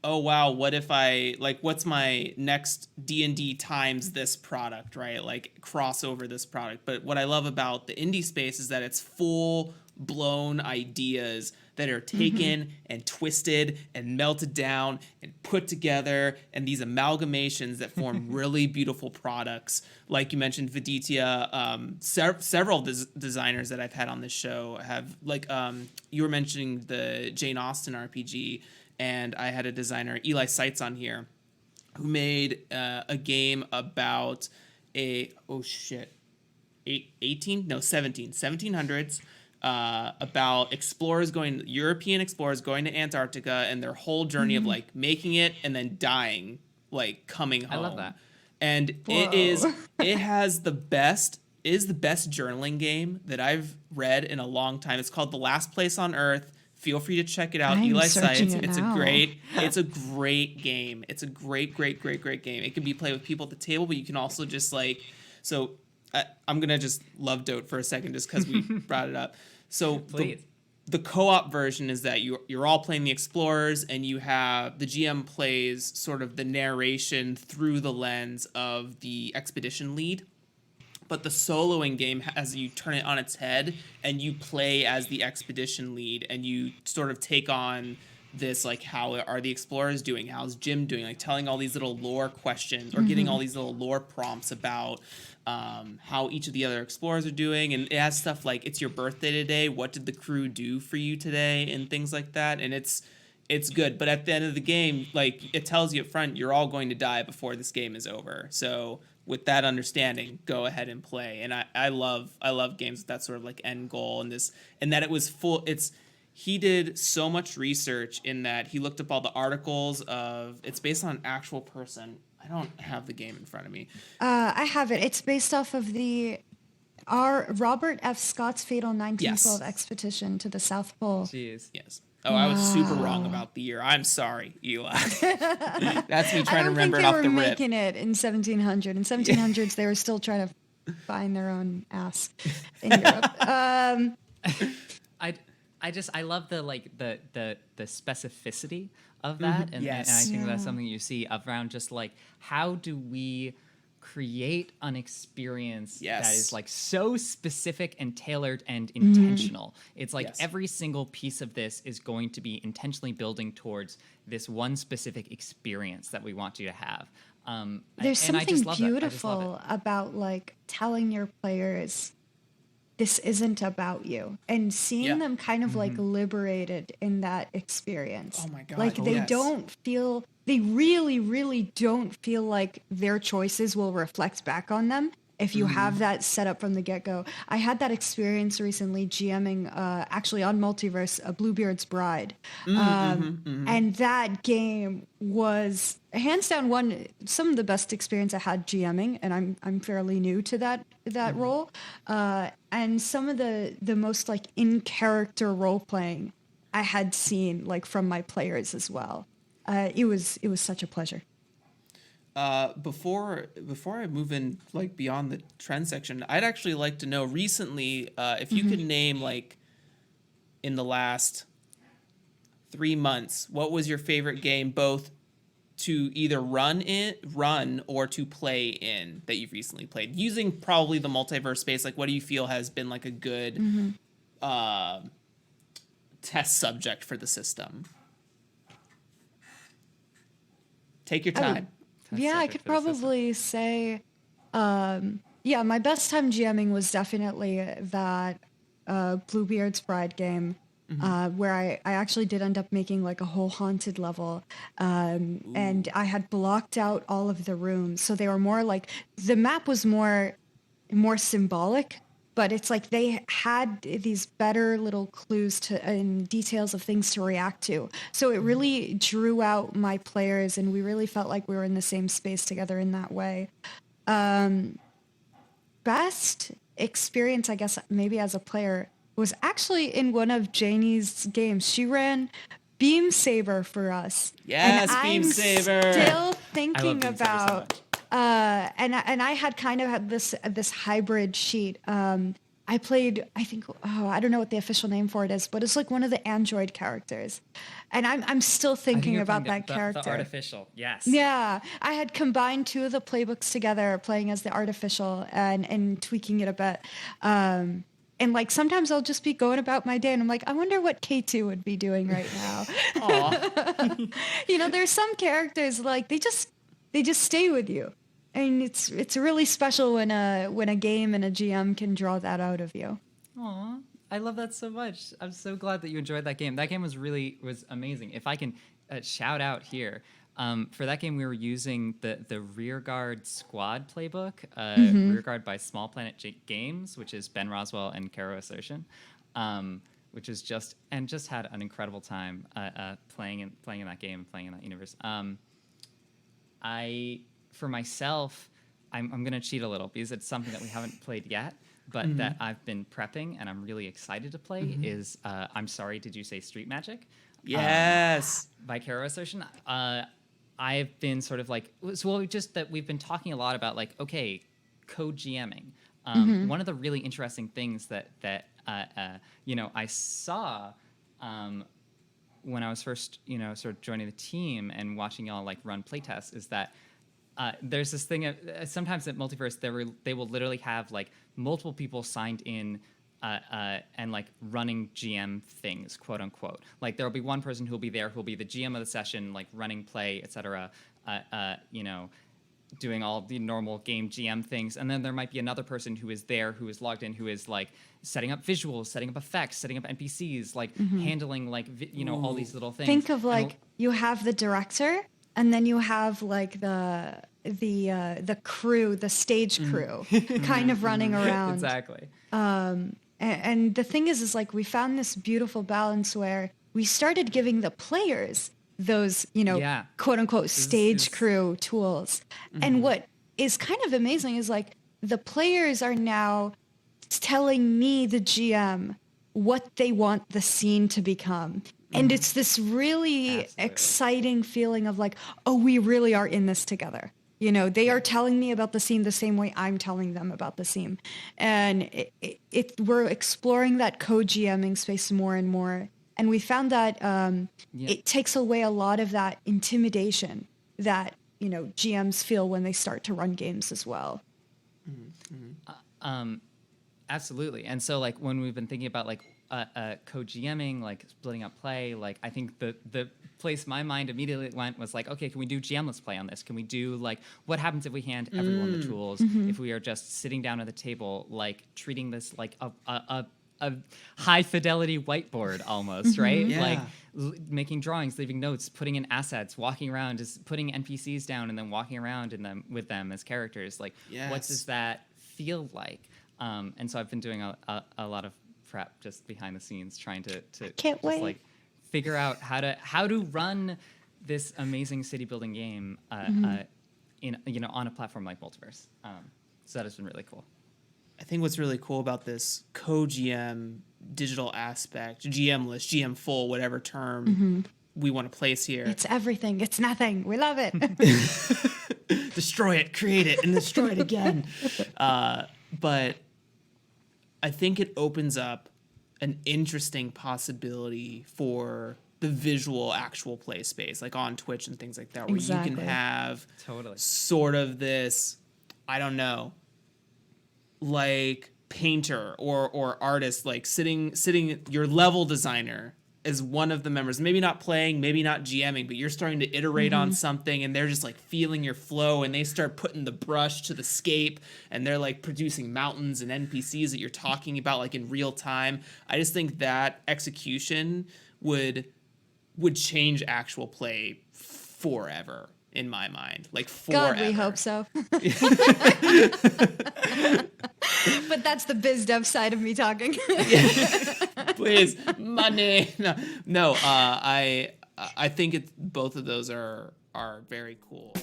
oh wow, what if I what's my next D&D times this product, right? Like crossover this product. But what I love about the indie space is that it's full blown ideas that are taken and twisted and melted down and put together, and these amalgamations that form really beautiful products. Like you mentioned, Viditya, several designers that I've had on this show have, you were mentioning the Jane Austen RPG, and I had a designer, Eli Seitz, on here, who made a game about 1700s, about European explorers going to Antarctica and their whole journey of like making it and then dying, like coming home. I love that. And Whoa. it has the best journaling game that I've read in a long time. It's called The Last Place on Earth. Feel free to check it out. I'm Eli searching Seitz. it It's now. it's a great game. It's a great game. It can be played with people at the table, but you can also just like, so I'm going to just love dote for a second just because we brought it up. So Please. the co-op version is that you're all playing the explorers, and you have the GM plays sort of the narration through the lens of the expedition lead. But the soloing game, as you turn it on its head and you play as the expedition lead, and you sort of take on this, like, how are the explorers doing? How's Jim doing? Like telling all these little lore questions or getting all these little lore prompts about how each of the other explorers are doing. And it has stuff like, it's your birthday today. What did the crew do for you today? And things like that. And it's good. But at the end of the game, like, it tells you up front, you're all going to die before this game is over. So with that understanding, go ahead and play. And I love games with that sort of like end goal, and that it was full. He did so much research in that he looked up all the articles it's based on an actual person. I don't have the game in front of me. I have it. It's based off of Robert F. Scott's fatal 1912 expedition to the South Pole. Jeez. Yes. Oh, I was super wrong about the year. I'm sorry, Eli. That's me trying to remember it I off don't the think they were rip. making it in 1700. In 1700s, they were still trying to find their own ass in Europe. I love the specificity of that, and I think that's something you see around just like, how do we create an experience that is like so specific and tailored and intentional. It's like every single piece of this is going to be intentionally building towards this one specific experience that we want you to have. There's something beautiful beautiful about like telling your players this isn't about you, and seeing them kind of like liberated in that experience. Oh my God. Like they really, really don't feel like their choices will reflect back on them if you have that set up from the get-go. I had that experience recently GMing actually on Multiverse, Bluebeard's Bride. And that game was hands down some of the best experience I had GMing, and I'm fairly new to that role. And some of the most like in character role playing I had seen like from my players as well. It was such a pleasure. Before I move in like beyond the trend section, I'd actually like to know recently if you could name, like, in the last 3 months, what was your favorite game, both to either run or to play in, that you've recently played, using probably the multiverse space. Like, what do you feel has been like a good test subject for the system? Take your time. Yeah, I could probably say, my best time GMing was definitely that Bluebeard's Bride game, where I actually did end up making like a whole haunted level, and I had blocked out all of the rooms, so they were more like, the map was more symbolic, but it's like they had these better little clues and details of things to react to. So it really drew out my players, and we really felt like we were in the same space together in that way. Best experience, I guess, maybe as a player, was actually in one of Janie's games. She ran Beam Saber for us. Yes, and Beam I'm Saber. Still thinking Beam Saber so about. much. And I had kind of had this hybrid sheet. I played, I think, I don't know what the official name for it is, but it's like one of the android characters, and I'm still thinking about that character. The artificial, yes. Yeah, I had combined two of the playbooks together, playing as the artificial and tweaking it a bit. And like sometimes I'll just be going about my day, and I'm like, I wonder what K2 would be doing right now. You know, there's some characters like they just stay with you. And it's really special when a game and a GM can draw that out of you. Aw, I love that so much. I'm so glad that you enjoyed that game. That game was amazing. If I can, shout out here. For that game, we were using the Rearguard Squad playbook, Rearguard by Small Planet Games, which is Ben Roswell and Karo Assertion, which is just had an incredible time playing in that game and playing in that universe. For myself, I'm going to cheat a little because it's something that we haven't played yet, but that I've been prepping and I'm really excited to play is I'm Sorry, Did You Say Street Magic? Yes. By Karo Assertion. I've been sort of like, we've been talking a lot about like, okay, co-GMing. One of the really interesting things that I saw when I was first, sort of joining the team and watching y'all like run playtests is that there's this thing sometimes at Multiverse they will literally have like multiple people signed in and like running GM things, quote unquote. Like there will be one person who'll be there who'll be the GM of the session, like running play, etc. Doing all the normal game GM things, and then there might be another person who is there, who is logged in, who is like setting up visuals, setting up effects, setting up NPCs, like handling like all these little things. Think of like you have the director, and then you have like the crew, the stage crew, kind of running around. Exactly. And the thing is like we found this beautiful balance where we started giving the players those, quote unquote stage crew tools. And what is kind of amazing is like the players are now telling me, the GM, what they want the scene to become. And it's this really exciting feeling of like, oh, we really are in this together. They are telling me about the scene the same way I'm telling them about the scene. And we're exploring that co-GMing space more and more. And we found that it takes away a lot of that intimidation that, GMs feel when they start to run games as well. Absolutely. And so like when we've been thinking about like co-GMing, like splitting up play, like I think the place my mind immediately went was like, okay, can we do GM-less play on this? Can we do like, what happens if we hand everyone the tools? If we are just sitting down at the table, like treating this like a high fidelity whiteboard almost, right? Yeah. Like making drawings, leaving notes, putting in assets, walking around, just putting NPCs down and then walking around with them as characters. Like, what does that feel like? And so I've been doing a lot of prep just behind the scenes, trying to Can't wait. like figure out how to run this amazing city building game in on a platform like Multiverse. So that has been really cool. I think what's really cool about this co-GM digital aspect, GM-less, GM full, whatever term we want to place here. It's everything. It's nothing. We love it. Destroy it, create it, and destroy it again. But I think it opens up an interesting possibility for the visual actual play space, like on Twitch and things like that, where you can have sort of this, I don't know, like painter or artist, like sitting your level designer as one of the members, maybe not playing, maybe not GMing, but you're starting to iterate on something and they're just like feeling your flow and they start putting the brush to the scape and they're like producing mountains and NPCs that you're talking about like in real time. I just think that execution would change actual play forever in my mind. Like forever. God, we hope so. But that's the biz dev side of me talking. Please, money. No. I think both of those are very cool.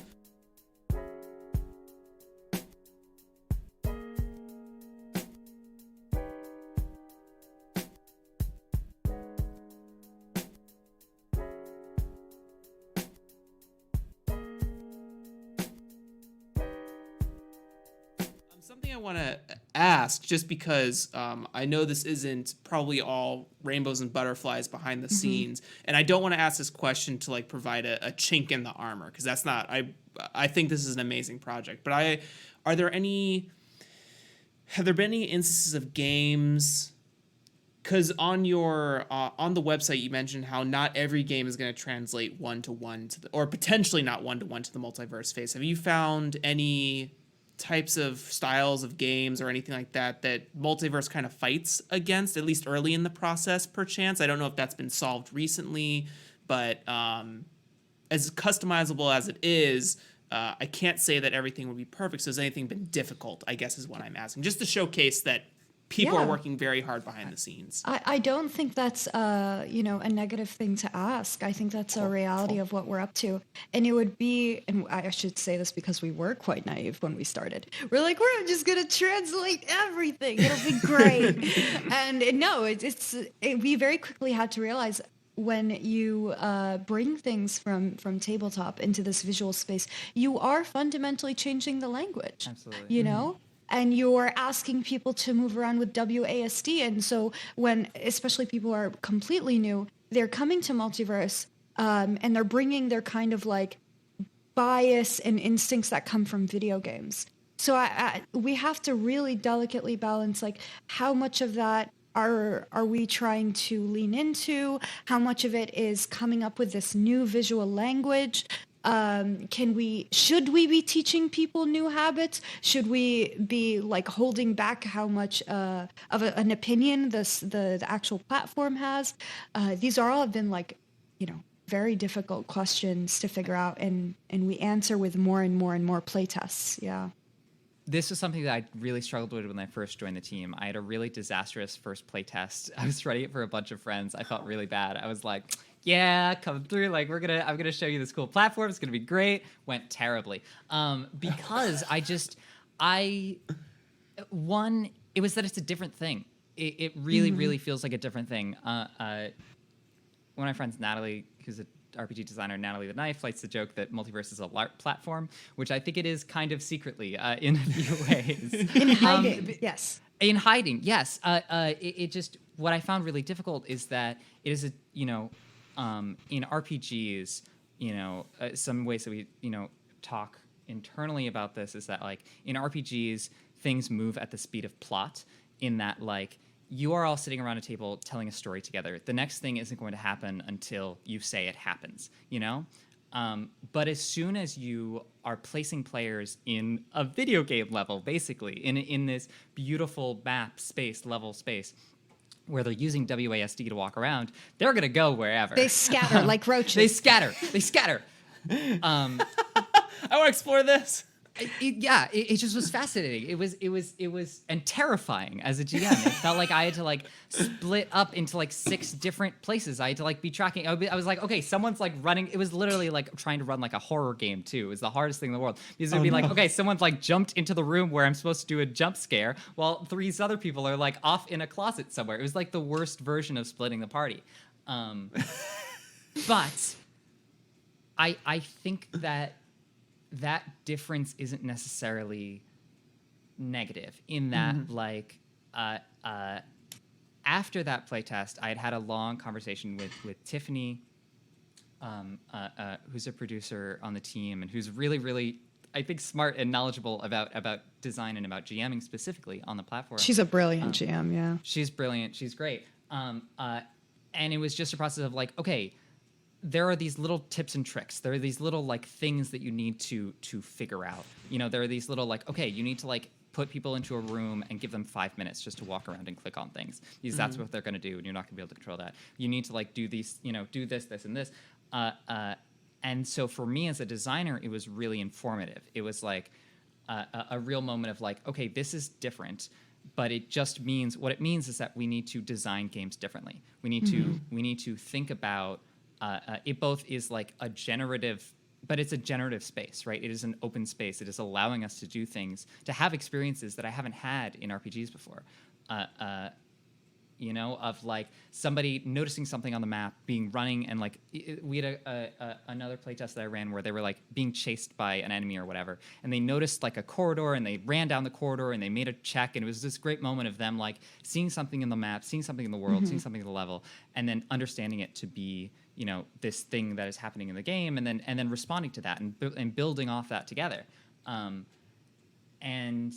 Something I want to ask, just because I know this isn't probably all rainbows and butterflies behind the scenes, and I don't want to ask this question to like provide a chink in the armor, because that's not. I think this is an amazing project, but have there been any instances of games? Because on your on the website you mentioned how not every game is going to translate 1-to-1 or potentially not 1-to-1 to the multiverse phase. Have you found any types of styles of games or anything like that Multiverse kind of fights against, at least early in the process, perchance? I don't know if that's been solved recently, but as customizable as it is, I can't say that everything would be perfect. So has anything been difficult, I guess is what I'm asking. Just to showcase that people are working very hard behind the scenes. I don't think that's a negative thing to ask. I think that's a reality of what we're up to. And it would be, and I should say this because we were quite naive when we started. We're like, we're just going to translate everything. It'll be great. And no, we very quickly had to realize when you bring things from tabletop into this visual space, you are fundamentally changing the language. Absolutely. You know? And you're asking people to move around with WASD. And so when, especially people who are completely new, they're coming to Multiverse and they're bringing their kind of like bias and instincts that come from video games. So we have to really delicately balance like how much of that are we trying to lean into? How much of it is coming up with this new visual language? Should we be teaching people new habits? Should we be like holding back how much of an opinion the actual platform has? These are all have been like, very difficult questions to figure out, and we answer with more and more and more playtests. Yeah. This was something that I really struggled with when I first joined the team. I had a really disastrous first play test. I was running it for a bunch of friends. I felt really bad. I was like, yeah, come through. Like, I'm gonna show you this cool platform. It's gonna be great. Went terribly. Because it was that it's a different thing. It really, really feels like a different thing. One of my friends, Natalie, who's a RPG designer, Natalie the Knife, likes to joke that Multiverse is a LARP platform, which I think it is kind of secretly in a few ways. In hiding, yes. In hiding, yes. It just, what I found really difficult is that it is in RPGs, some ways that we, talk internally about this is that like in RPGs, things move at the speed of plot in that like, you are all sitting around a table telling a story together. The next thing isn't going to happen until you say it happens, But as soon as you are placing players in a video game level, basically, in this beautiful level space, where they're using WASD to walk around, they're going to go wherever. They scatter like roaches. They scatter. I want to explore this. It just was fascinating. It was and terrifying as a GM. It felt like I had to like split up into like 6 different places. I had to like be tracking. I was like, okay, someone's like running. It was literally like trying to run like a horror game too. It was the hardest thing in the world. Because it'd be like, okay, someone's like jumped into the room where I'm supposed to do a jump scare, while 3 other people are like off in a closet somewhere. It was like the worst version of splitting the party. But I think that difference isn't necessarily negative in that like after that playtest, I had a long conversation with Tiffany, who's a producer on the team and who's really, really, I think, smart and knowledgeable about design and about GMing specifically on the platform. She's a brilliant GM, yeah. She's brilliant. She's great. And it was just a process of like, okay, there are these little tips and tricks. There are these little like things that you need to figure out. There are these little like, okay, you need to like put people into a room and give them 5 minutes just to walk around and click on things, because that's what they're going to do, and you're not going to be able to control that. You need to like do these, do this, and this. And so for me as a designer, it was really informative. It was like a real moment of like, okay, this is different. But it just means, what it means is that we need to design games differently. We need to think about. It both is like a generative, but it's a generative space, right? It is an open space. It is allowing us to do things, to have experiences that I haven't had in RPGs before. Of like somebody noticing something on the map, running, and like we had another playtest that I ran where they were like being chased by an enemy or whatever, and they noticed like a corridor and they ran down the corridor and they made a check, and it was this great moment of them like seeing something in the map, seeing something in the world, seeing something in the level, and then understanding it to be this thing that is happening in the game, and then responding to that and building off that together, and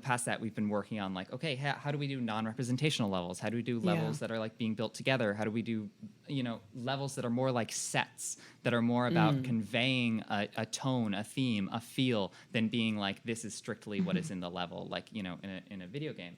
past that, we've been working on like, okay, how do we do non-representational levels? How do we do levels that are like being built together? How do we do, levels that are more like sets, that are more about conveying a tone, a theme, a feel, than being like, this is strictly what is in the level, like, in a video game.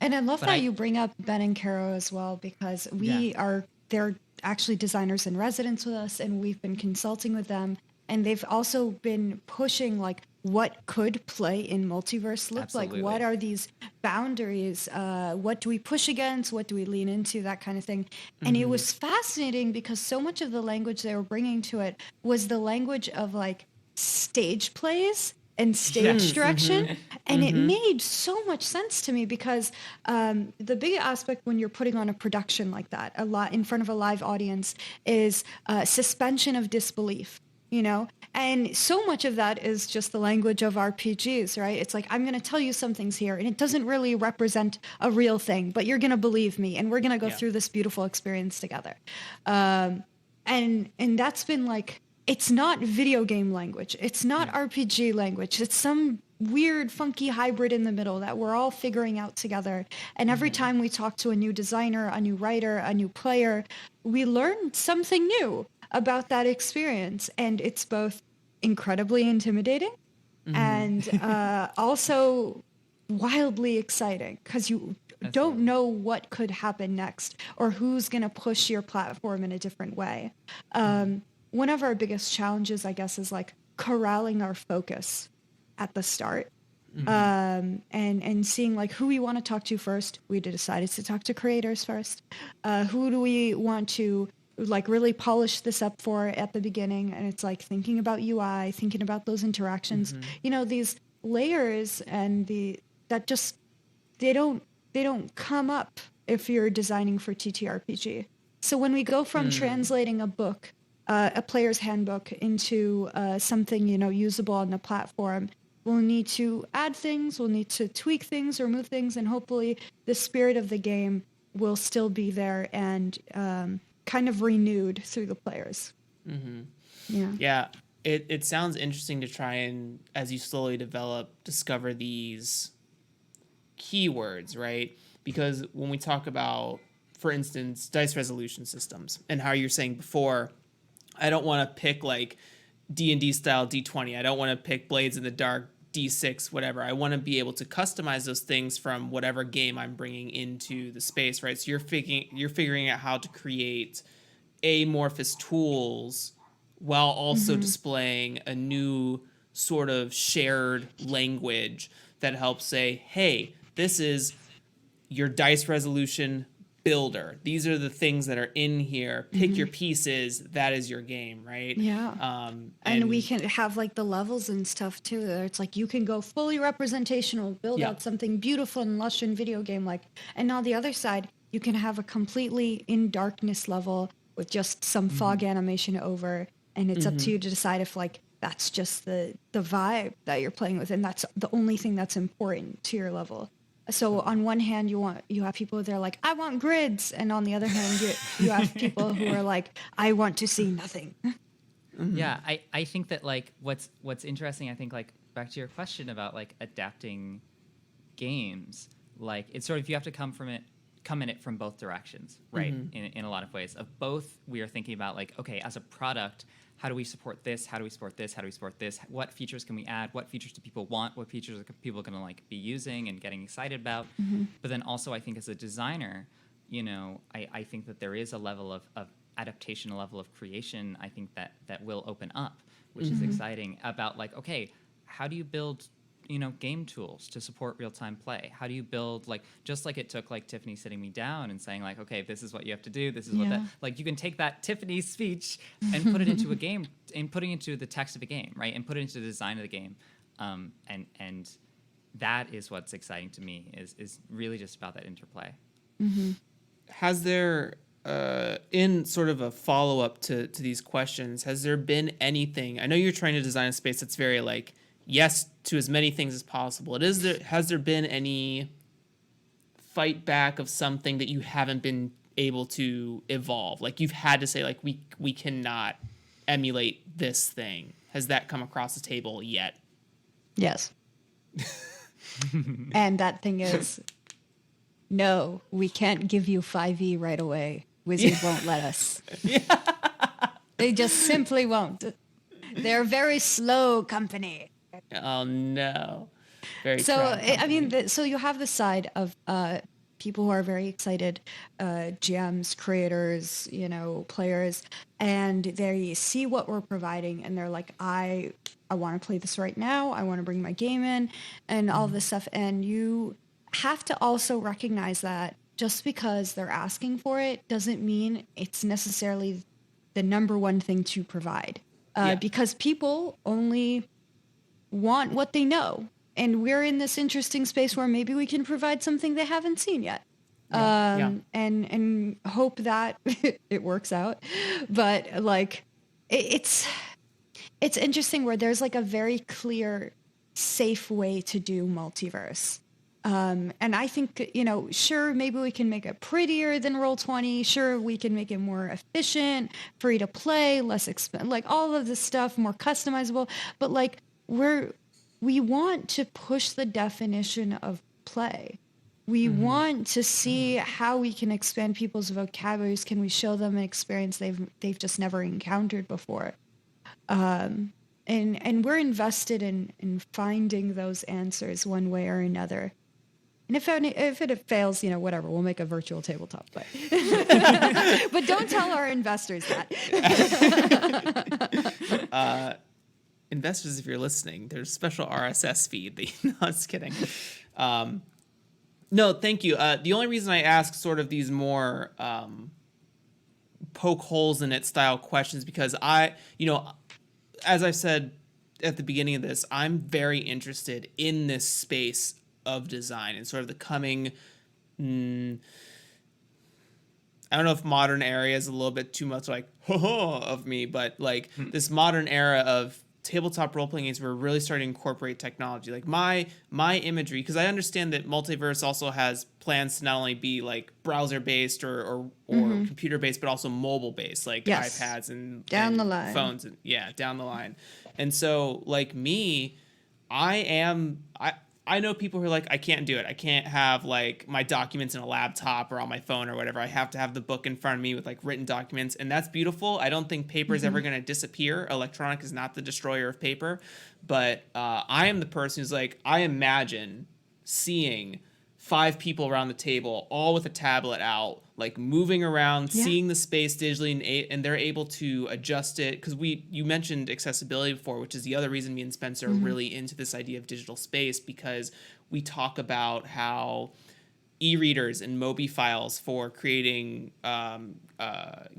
And I love that you bring up Ben and Caro as well, because we are they're actually designers in residence with us, and we've been consulting with them. And they've also been pushing like what could play in Multiverse look Absolutely. like. What are these boundaries? What do we push against? What do we lean into? That kind of thing. And it was fascinating because so much of the language they were bringing to it was the language of like stage plays and stage direction. And it made so much sense to me because the big aspect when you're putting on a production like that, a lot in front of a live audience, is suspension of disbelief. You know, and so much of that is just the language of RPGs, right? It's like, I'm going to tell you some things here, and it doesn't really represent a real thing, but you're going to believe me, and we're going to go through this beautiful experience together. And that's been like, it's not video game language. It's not RPG language. It's some weird, funky hybrid in the middle that we're all figuring out together. And every time we talk to a new designer, a new writer, a new player, we learn something new about that experience. And it's both incredibly intimidating and also wildly exciting because you don't know what could happen next or who's going to push your platform in a different way. One of our biggest challenges, I guess, is like corralling our focus at the start and seeing like who we want to talk to first. We decided to talk to creators first. Who do we want to like really polish this up for at the beginning? And it's like thinking about UI, thinking about those interactions, you know, these layers and that just, they don't come up if you're designing for TTRPG. So when we go from translating a book, a player's handbook into something, you know, usable on the platform, we'll need to add things, we'll need to tweak things, remove things, and hopefully the spirit of the game will still be there and kind of renewed through the players. Yeah. It sounds interesting to try and, as you slowly develop, discover these keywords, right? Because when we talk about, for instance, dice resolution systems and how you're saying before, I don't want to pick like D&D style D20. I don't want to pick Blades in the Dark D6, whatever. I want to be able to customize those things from whatever game I'm bringing into the space, right? So you're figuring out how to create amorphous tools while also displaying a new sort of shared language that helps say, hey, this is your dice resolution builder. These are the things that are in here. Pick your pieces. That is your game, right? Yeah. And we can have like the levels and stuff too. It's like you can go fully representational, build out something beautiful and lush and video game like. And on the other side, you can have a completely in darkness level with just some fog animation over. And it's up to you to decide if like that's just the vibe that you're playing with, and that's the only thing that's important to your level. So on one hand, you have people that are like, I want grids, and on the other hand, you have people who are like, I want to see nothing. Yeah, I think that like what's interesting, I think like back to your question about like adapting games, like it's sort of you have to come in it from both directions, right? In a lot of ways. Of both, we are thinking about like, okay, as a product, how do we support this? How do we support this? How do we support this? What features can we add? What features do people want? What features are people going to like be using and getting excited about? But then also, I think as a designer, you know, I think that there is a level of adaptation, a level of creation, I think that will open up, which is exciting about like, okay, how do you build, you know, game tools to support real-time play? How do you build, like, just like it took like Tiffany sitting me down and saying like, okay, this is what you have to do, this is what that, like you can take that Tiffany speech and put it into a game and put it into the text of a game, right? And put it into the design of the game. And that is what's exciting to me is really just about that interplay. Has there, in sort of a follow-up to these questions, has there been anything, I know you're trying to design a space that's very like, yes to as many things as possible. Has there been any fight back of something that you haven't been able to evolve? Like you've had to say like, we cannot emulate this thing. Has that come across the table yet? Yes. And that thing is, no, we can't give you 5e right away. Wizard won't let us. They just simply won't. They're a very slow company. Oh no. Very so proud I mean company. so you have the side of people who are very excited, GMs, creators, players, and they see what we're providing and they're like, I want to play this right now. I want to bring my game in and all this stuff. And you have to also recognize that just because they're asking for it doesn't mean it's necessarily the number one thing to provide. Because people only want what they know. And we're in this interesting space where maybe we can provide something they haven't seen yet. And hope that it works out. But like, it's interesting where there's like a very clear, safe way to do multiverse. And I think, sure, maybe we can make it prettier than Roll20. Sure, we can make it more efficient, free to play, less expensive, like all of this stuff, more customizable. But like, we want to push the definition of play. We want to see how we can expand people's vocabularies. Can we show them an experience they've just never encountered before? And we're invested in finding those answers one way or another. And if it fails, whatever, we'll make a virtual tabletop play. But don't tell our investors that. Investors, if you're listening, there's a special RSS feed. No, I'm just kidding. No, thank you. The only reason I ask sort of these more poke holes in it style questions because as I've said at the beginning of this, I'm very interested in this space of design and sort of the coming. I don't know if modern era is a little bit too much like of me, but like this modern era of tabletop role-playing games, we're really starting to incorporate technology. Like my imagery, because I understand that Multiverse also has plans to not only be like browser-based or computer-based, but also mobile-based, like iPads and down the line phones. And, down the line. And so like me, I know people who are like, I can't do it. I can't have like my documents in a laptop or on my phone or whatever. I have to have the book in front of me with like written documents. And that's beautiful. I don't think paper is ever going to disappear. Electronic is not the destroyer of paper. But I am the person who's like, I imagine seeing 5 people around the table, all with a tablet out, like moving around, seeing the space digitally, and they're able to adjust it. Because you mentioned accessibility before, which is the other reason me and Spencer are really into this idea of digital space, because we talk about how e-readers and Mobi files for creating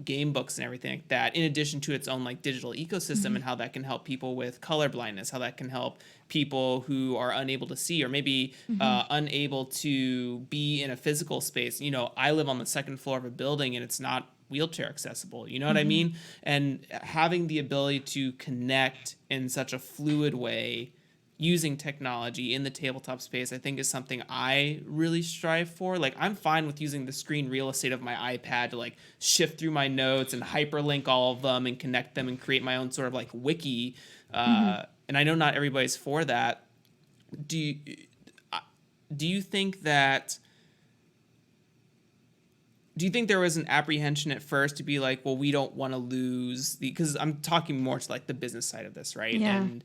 game books and everything like that, in addition to its own like digital ecosystem, and how that can help people with color blindness, how that can help people who are unable to see or maybe unable to be in a physical space. I live on the second floor of a building and it's not wheelchair accessible. You know what I mean? And having the ability to connect in such a fluid way using technology in the tabletop space, I think is something I really strive for. Like, I'm fine with using the screen real estate of my iPad to like shift through my notes and hyperlink all of them and connect them and create my own sort of like wiki. And I know not everybody's for that. Do you think that? Do you think there was an apprehension at first to be like, well, we don't want to lose because I'm talking more to like the business side of this, right? Yeah. And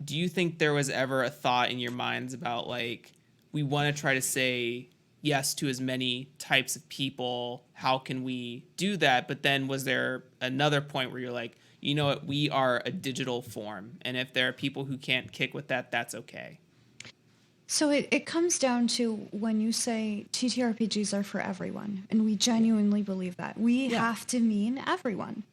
do you think there was ever a thought in your minds about like, we want to try to say yes to as many types of people? How can we do that? But then was there another point where you're like, you know what, we are a digital form, and if there are people who can't kick with that, that's okay? So it comes down to when you say TTRPGs are for everyone, and we genuinely believe that. We have to mean everyone.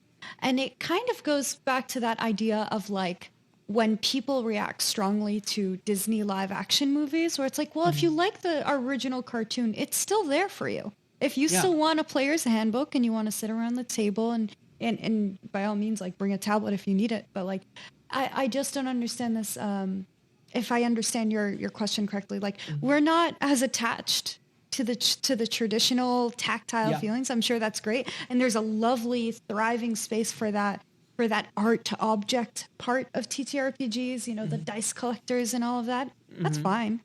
And it kind of goes back to that idea of like when people react strongly to Disney live action movies, where it's like, well, if you like the original cartoon, it's still there for you. If you still want a player's handbook and you want to sit around the table and by all means, like bring a tablet if you need it. But like, I just don't understand this. If I understand your question correctly, like we're not as attached to the traditional tactile feelings. I'm sure that's great. And there's a lovely thriving space for that art to object part of TTRPGs, the dice collectors and all of that. That's fine.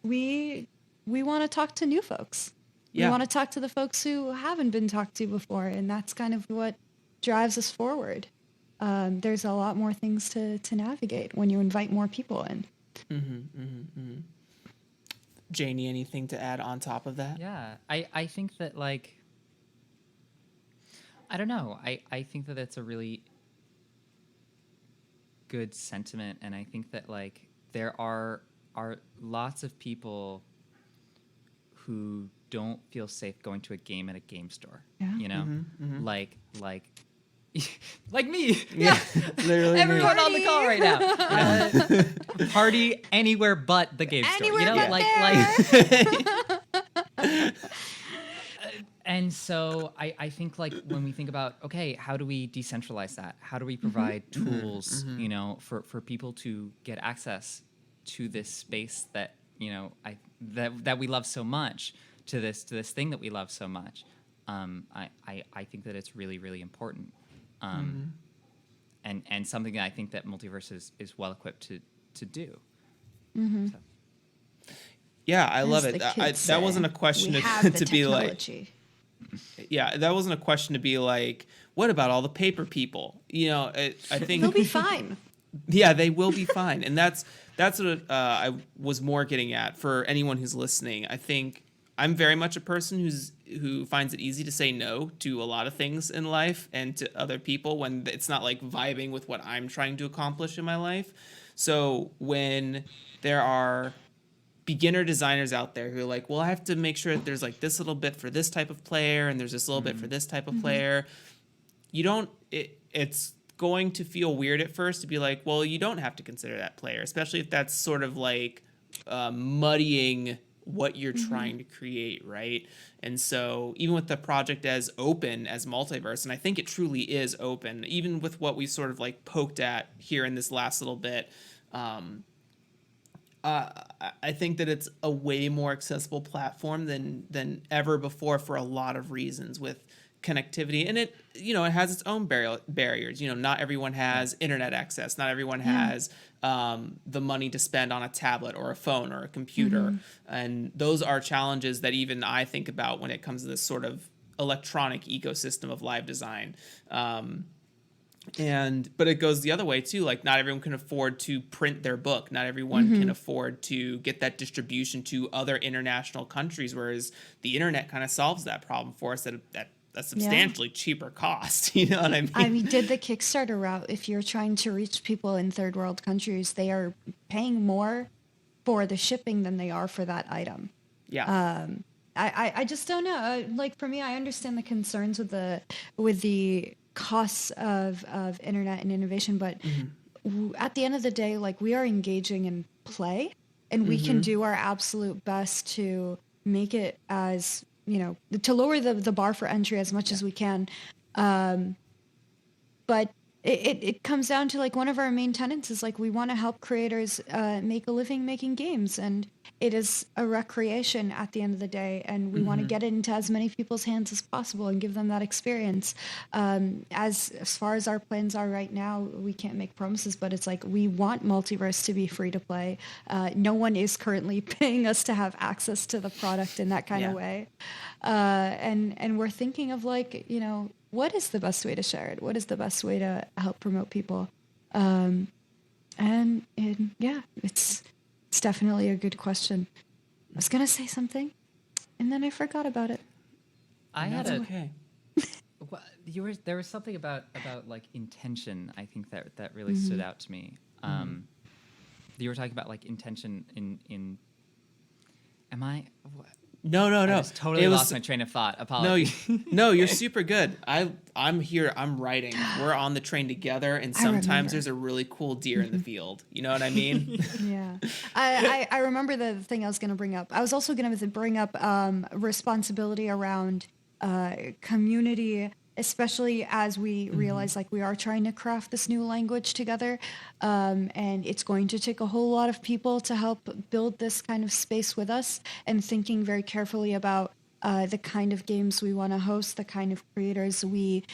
We want to talk to new folks. We want to talk to the folks who haven't been talked to before. And that's kind of what drives us forward. There's a lot more things to navigate when you invite more people in. Janie, anything to add on top of that? Yeah, I think that like I don't know. I think that it's a really good sentiment, and I think that like there are lots of people who don't feel safe going to a game at a game store. Yeah. You know, Mm-hmm. like like me. Yeah, literally. Everyone me. on the call right now. Party anywhere but the game store. You know, Anywhere but like and so I think like when we think about, okay, how do we decentralize that? How do we provide tools, you know, for people to get access to this space that, you know, that we love so much, to this thing that we love so much. I think that it's really, really important. And something that I think that Multiverse is well equipped to do. So. Yeah, I love As it. the kids say, That wasn't a question we have the to be like, technology. yeah, that wasn't a question to be like, what about all the paper people? You know, I think They'll be fine. yeah, they will be fine. And that's what I was more getting at for anyone who's listening. I think I'm very much a person who finds it easy to say no to a lot of things in life and to other people when it's not like vibing with what I'm trying to accomplish in my life. So when there are beginner designers out there who are like, well, I have to make sure that there's like this little bit for this type of player and there's this little bit for this type of player, it's going to feel weird at first to be like, well, you don't have to consider that player, especially if that's sort of like muddying what you're trying to create, right? And so even with the project as open as Multiverse, and I think it truly is open, even with what we sort of like poked at here in this last little bit, I think that it's a way more accessible platform than ever before for a lot of reasons with connectivity. And it, you know, it has its own barriers. You know, not everyone has internet access. Not everyone has the money to spend on a tablet or a phone or a computer. And those are challenges that even I think about when it comes to this sort of electronic ecosystem of live design. But it goes the other way too. Like, not everyone can afford to print their book. Not everyone can afford to get that distribution to other international countries. Whereas the internet kind of solves that problem for us at a substantially cheaper cost. You know what I mean? I mean, did the Kickstarter route. If you're trying to reach people in third world countries, they are paying more for the shipping than they are for that item. Yeah. I just don't know. Like, for me, I understand the concerns with the costs of internet and innovation, but at the end of the day, like, we are engaging in play, and we can do our absolute best to make it as, you know, to lower the bar for entry as much as we can. But it comes down to, like, one of our main tenets is, like, we want to help creators make a living making games, and it is a recreation at the end of the day, and we want to get it into as many people's hands as possible and give them that experience. As far as our plans are right now, we can't make promises, but it's like, we want Multiverse to be free to play. No one is currently paying us to have access to the product in that kind of way. And we're thinking of, like, you know, what is the best way to share it? What is the best way to help promote people? And yeah, it's definitely a good question. I was going to say something, and then I forgot about it. Okay. Well, there was something about like intention, I think that really stood out to me. You were talking about, like, intention in am I No. I just totally lost my train of thought. Apologies. No, you're super good. I'm here. I'm writing. We're on the train together, and sometimes there's a really cool deer in the field. You know what I mean? Yeah. I remember the thing I was going to bring up. I was also going to bring up responsibility around community, especially as we realize, like, we are trying to craft this new language together, and it's going to take a whole lot of people to help build this kind of space with us, and thinking very carefully about the kind of games we want to host, the kind of creators we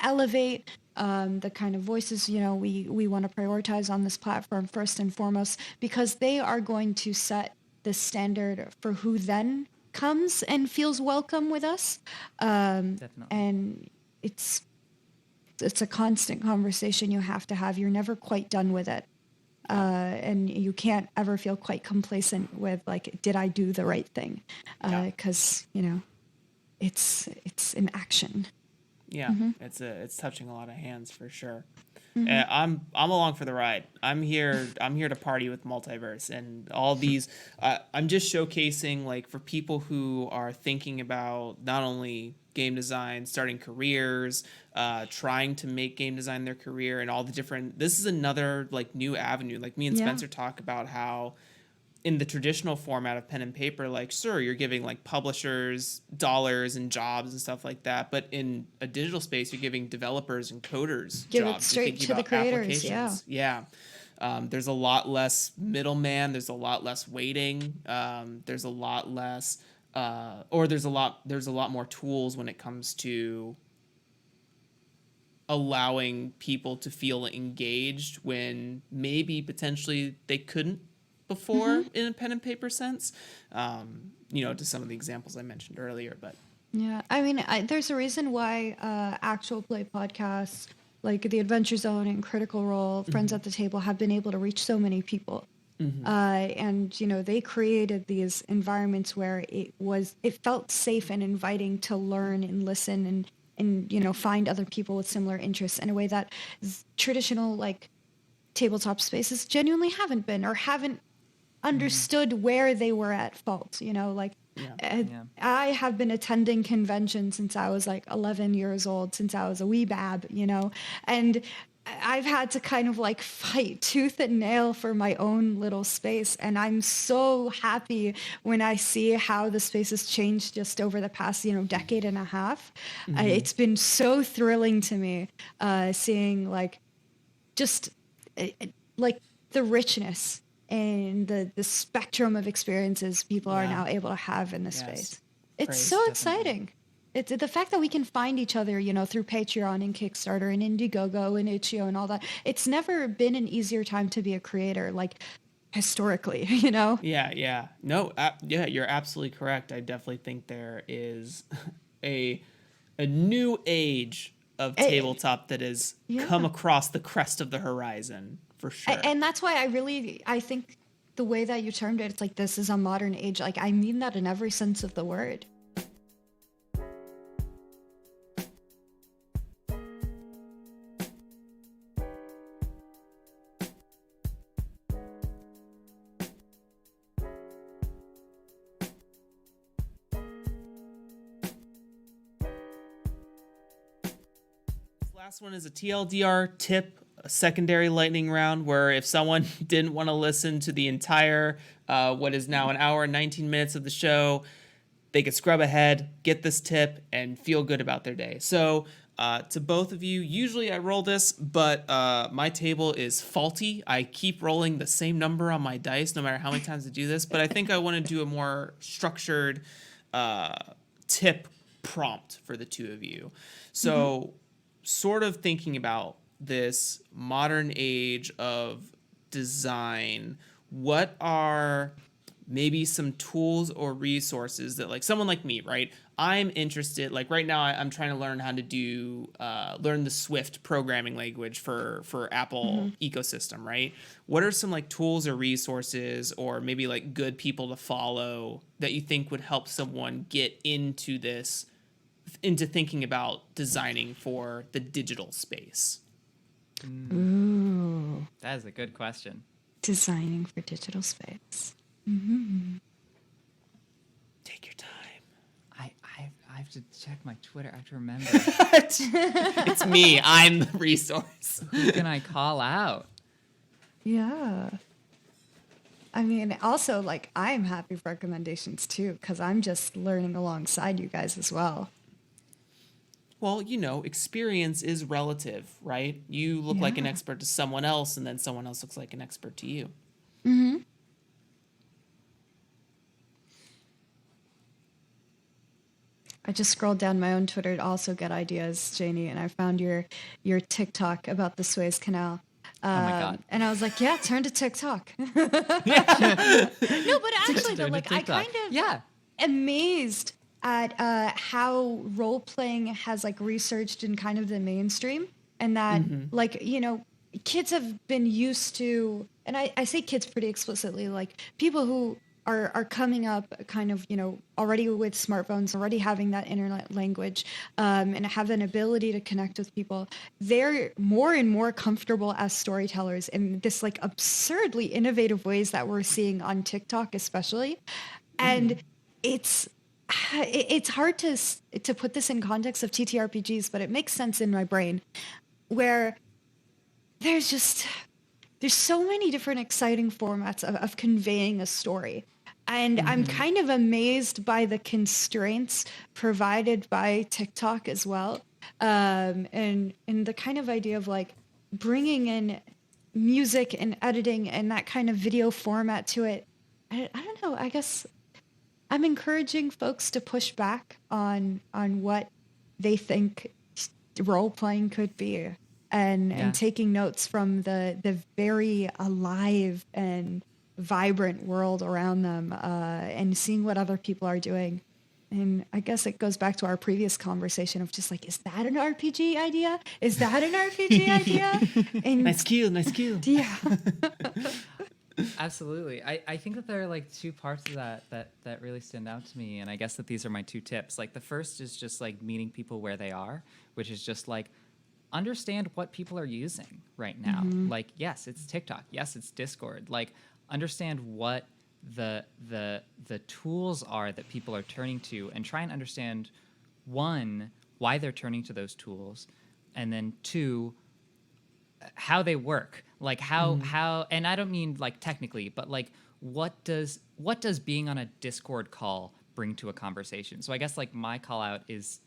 elevate, the kind of voices, you know, we want to prioritize on this platform first and foremost, because they are going to set the standard for who then comes and feels welcome with us. Definitely. And it's a constant conversation you have to have. You're never quite done with it. and you can't ever feel quite complacent with like, did I do the right thing? Because it's an action. Yeah, it's touching a lot of hands for sure. Mm-hmm. I'm along for the ride. I'm here to party with Multiverse and all these. I'm just showcasing like for people who are thinking about not only game design, starting careers, trying to make game design their career, and all the different. This is another like new avenue. Like me and Spencer talk about how in the traditional format of pen and paper, like, sure, you're giving like publishers dollars and jobs and stuff like that. But in a digital space, you're giving developers and coders Give jobs. it straight to the creators. Yeah. There's a lot less middleman. There's a lot less waiting. There's a lot less, there's a lot more tools when it comes to allowing people to feel engaged when maybe potentially they couldn't before in a pen and paper sense, to some of the examples I mentioned earlier. But yeah, I mean, there's a reason why actual play podcasts like The Adventure Zone and Critical Role, Friends at the Table have been able to reach so many people. And they created these environments where it felt safe and inviting to learn and listen and find other people with similar interests in a way that traditional like tabletop spaces genuinely haven't been or haven't understood where they were at fault. I have been attending conventions since I was like 11 years old, since I was a wee bab, and I've had to kind of like fight tooth and nail for my own little space. And I'm so happy when I see how the space has changed just over the past, decade and a half. It's been so thrilling to me seeing like just like the richness and the spectrum of experiences people are now able to have in this space. It's so exciting. It's the fact that we can find each other, through Patreon and Kickstarter and Indiegogo and itch.io and all that. It's never been an easier time to be a creator, like historically, Yeah. No, you're absolutely correct. I definitely think there is a new age of tabletop that has come across the crest of the horizon. For sure. And that's why I think the way that you termed it, it's like, this is a modern age. Like, I mean that in every sense of the word. This last one is a TLDR tip. A secondary lightning round where if someone didn't want to listen to the entire what is now an hour and 19 minutes of the show, they could scrub ahead, get this tip, and feel good about their day. So to both of you, usually I roll this, but my table is faulty. I keep rolling the same number on my dice no matter how many times I do this, but I think I want to do a more structured tip prompt for the two of you. So sort of thinking about this modern age of design, what are maybe some tools or resources that like someone like me, right? I'm interested, like right now I'm trying to learn how to do, learn the Swift programming language for Apple ecosystem, right? What are some like tools or resources or maybe like good people to follow that you think would help someone get into thinking about designing for the digital space? Ooh. That is a good question. Designing for digital space. Take your time. I have to check my Twitter. I have to remember. It's me. I'm the resource. Who can I call out? Yeah. I mean, also, like, I'm happy for recommendations too, because I'm just learning alongside you guys as well. Well, experience is relative, right? You look like an expert to someone else, and then someone else looks like an expert to you. I just scrolled down my own Twitter to also get ideas, Janie, and I found your TikTok about the Suez Canal. Oh my God. And I was like, yeah, turn to TikTok. No, but actually, though, like, I kind of amazed at how role-playing has, like, researched in kind of the mainstream. And that, like, kids have been used to and I say kids pretty explicitly, like people who are coming up kind of, already with smartphones, already having that internet language, and have an ability to connect with people. They're more and more comfortable as storytellers in this like absurdly innovative ways that we're seeing on TikTok, especially. And it's hard to put this in context of TTRPGs, but it makes sense in my brain where there's so many different exciting formats of conveying a story. And I'm kind of amazed by the constraints provided by TikTok as well. And the kind of idea of like bringing in music and editing and that kind of video format to it. I don't know. I guess I'm encouraging folks to push back on what they think role playing could be, and taking notes from the very alive and vibrant world around them, and seeing what other people are doing. And I guess it goes back to our previous conversation of just like, is that an RPG idea? Is that an RPG idea? And Nice cue. yeah. Absolutely. I think that there are like two parts of that really stand out to me. And I guess that these are my two tips. Like the first is just like meeting people where they are, which is just like understand what people are using right now. Like, yes, it's TikTok. Yes, it's Discord. Like understand what the tools are that people are turning to, and try and understand, one, why they're turning to those tools, and then two, how they work. Like how, and I don't mean like technically, but like what does being on a Discord call bring to a conversation? So I guess like my call out is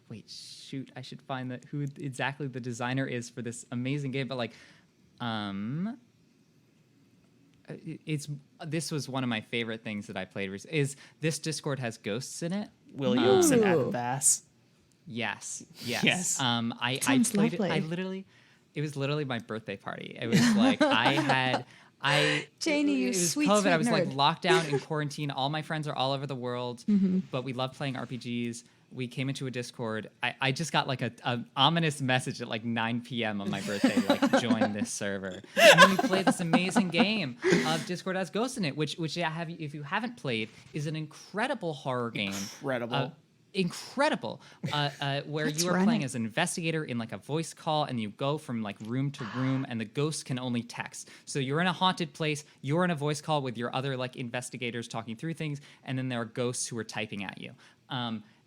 wait, shoot, I should find who exactly the designer is for this amazing game, but like this was one of my favorite things that I played is this Discord has ghosts in it. Will Yokes and Adam Bass. Yes. I Sounds played lovely. it was literally my birthday party. It was like Janie, you it was sweet, COVID. sweet I was like nerd. locked down in quarantine. All my friends are all over the world, but we love playing RPGs. We came into a Discord. I just got like a ominous message at like 9 p.m. on my birthday, like join this server. And then we played this amazing game of Discord has ghosts in it, which if you haven't played, is an incredible horror game. Incredible, where you are playing as an investigator in like a voice call, and you go from like room to room, and the ghost can only text. So you're in a haunted place, you're in a voice call with your other like investigators talking through things, and then there are ghosts who are typing at you.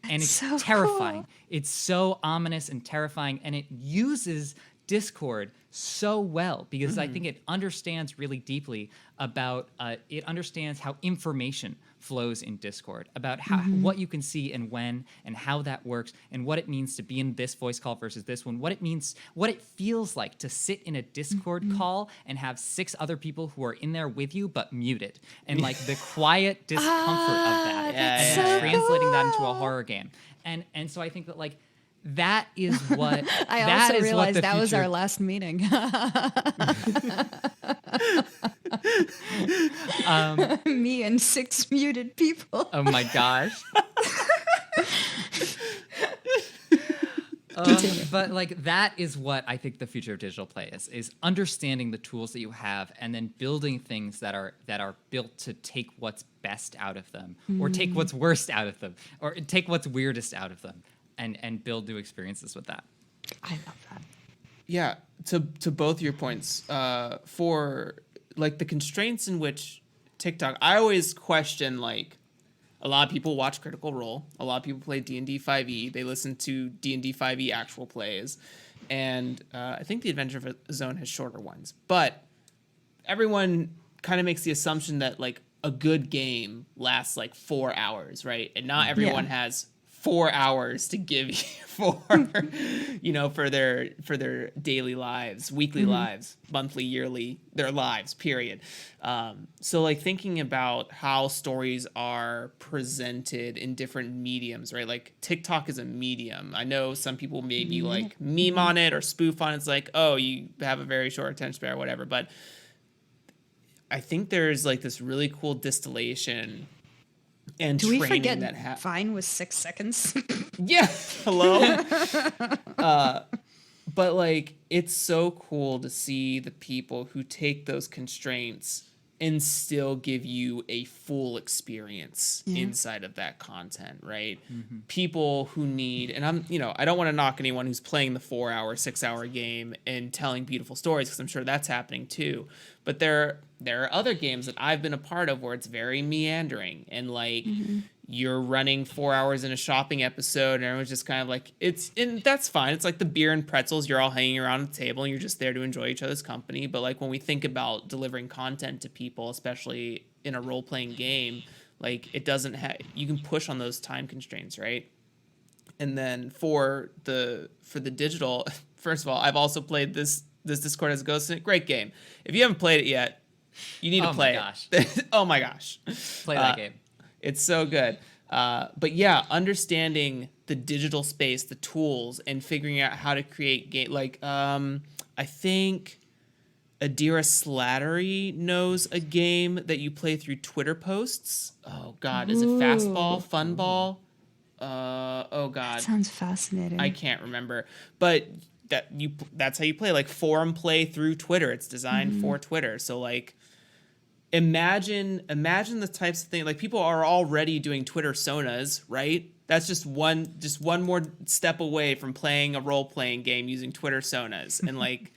And it's so terrifying. cool. It's so ominous and terrifying, and it uses Discord so well because I think it understands really deeply about it understands how information flows in Discord, about how what you can see and when, and how that works, and what it means to be in this voice call versus this one, what it feels like to sit in a Discord call and have 6 other people who are in there with you but muted, and like the quiet discomfort of that, and so translating that into a horror game. And so I think that like that is what I that also is realized what the that was future- our last meeting. Me and 6 muted people. Oh my gosh. But like that is what I think the future of digital play is understanding the tools that you have, and then building things that are built to take what's best out of them, or take what's worst out of them, or take what's weirdest out of them, and build new experiences with that. I love that. Yeah, to both your points, for like the constraints in which TikTok, I always question like a lot of people watch Critical Role, a lot of people play D&D 5e, they listen to D&D 5e actual plays, and I think the Adventure Zone has shorter ones, but everyone kind of makes the assumption that like a good game lasts like 4 hours, right? And not everyone has 4 hours to give you for for their daily lives, weekly lives, monthly, yearly, their lives, period. So like thinking about how stories are presented in different mediums, right? Like TikTok is a medium. I know some people maybe like meme on it or spoof on it. It's like, oh, you have a very short attention span or whatever. But I think there's like this really cool distillation and Do we training forget that Vine was 6 seconds? Yeah, hello. but like it's so cool to see the people who take those constraints and still give you a full experience inside of that content, right? People who need, and I don't want to knock anyone who's playing the 4-hour, 6-hour game and telling beautiful stories, because I'm sure that's happening too. But there are other games that I've been a part of where it's very meandering, and like you're running 4 hours in a shopping episode and everyone's just kind of like, and that's fine. It's like the beer and pretzels. You're all hanging around the table and you're just there to enjoy each other's company. But like when we think about delivering content to people, especially in a role-playing game, like it doesn't have, you can push on those time constraints, right? And then for the digital, first of all, I've also played this Discord as a Ghost in it. Great game. If you haven't played it yet, you need to play it. Oh my gosh. Play that game. It's so good. But yeah, understanding the digital space, the tools, and figuring out how to create game. Like, I think Adira Slattery knows a game that you play through Twitter posts. Oh God, is it Fastball, Funball? Oh God, that sounds fascinating. I can't remember, but that's how you play, like forum play through Twitter. It's designed for Twitter, so like. Imagine the types of things, like people are already doing Twitter sonas, right? That's just one more step away from playing a role-playing game using Twitter sonas. And like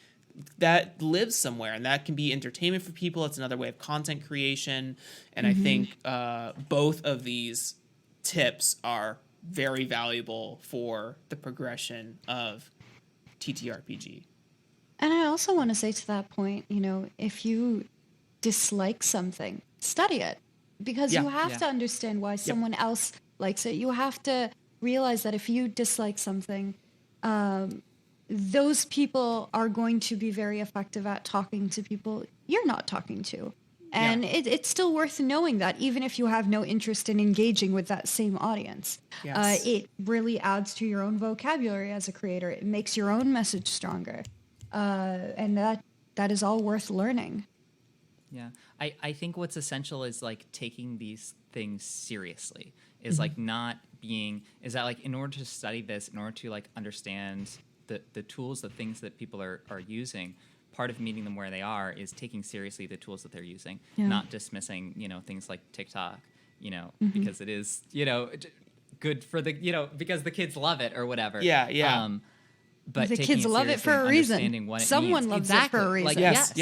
that lives somewhere, and that can be entertainment for people. It's another way of content creation. And I think both of these tips are very valuable for the progression of TTRPG. And I also want to say to that point, if you dislike something, study it, because you have to understand why someone else likes it. You have to realize that if you dislike something, those people are going to be very effective at talking to people you're not talking to. And it's still worth knowing that, even if you have no interest in engaging with that same audience. It really adds to your own vocabulary as a creator. It makes your own message stronger. And that is all worth learning. Yeah, I think what's essential is like taking these things seriously. Is like not being, is that like in order to study this, in order to like understand the tools, the things that people are using, part of meeting them where they are is taking seriously the tools that they're using, not dismissing, things like TikTok, because it is, good for the, because the kids love it or whatever. But the kids love it for a reason. Someone loves it for a reason. Like, yes.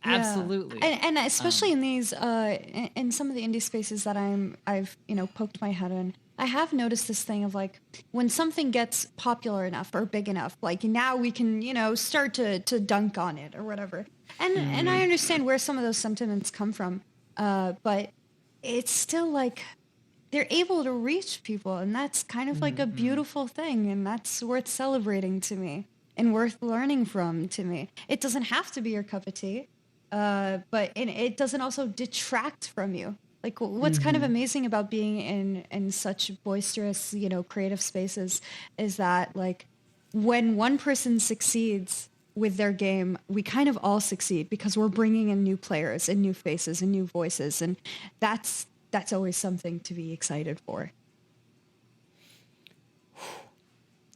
Absolutely. And especially in these, in some of the indie spaces that I've poked my head in, I have noticed this thing of like, when something gets popular enough or big enough, like now we can, start to dunk on it or whatever. And I understand where some of those sentiments come from. But it's still like, they're able to reach people, and that's kind of like a beautiful thing, and that's worth celebrating to me and worth learning from to me. It doesn't have to be your cup of tea. But it doesn't also detract from you. Like what's kind of amazing about being in such boisterous, creative spaces is that like when one person succeeds with their game, we kind of all succeed because we're bringing in new players and new faces and new voices. And that's always something to be excited for.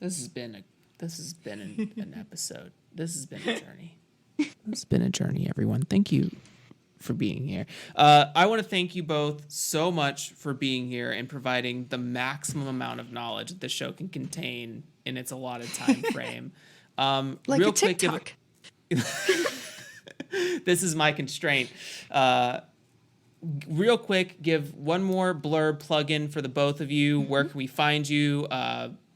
This has been an episode. This has been a journey. It's been a journey, everyone. Thank you for being here. I want to thank you both so much for being here and providing the maximum amount of knowledge that the show can contain in its allotted time frame. Like real a TikTok. This is my constraint. Real quick, give one more blurb plug-in for the both of you. Where can we find you?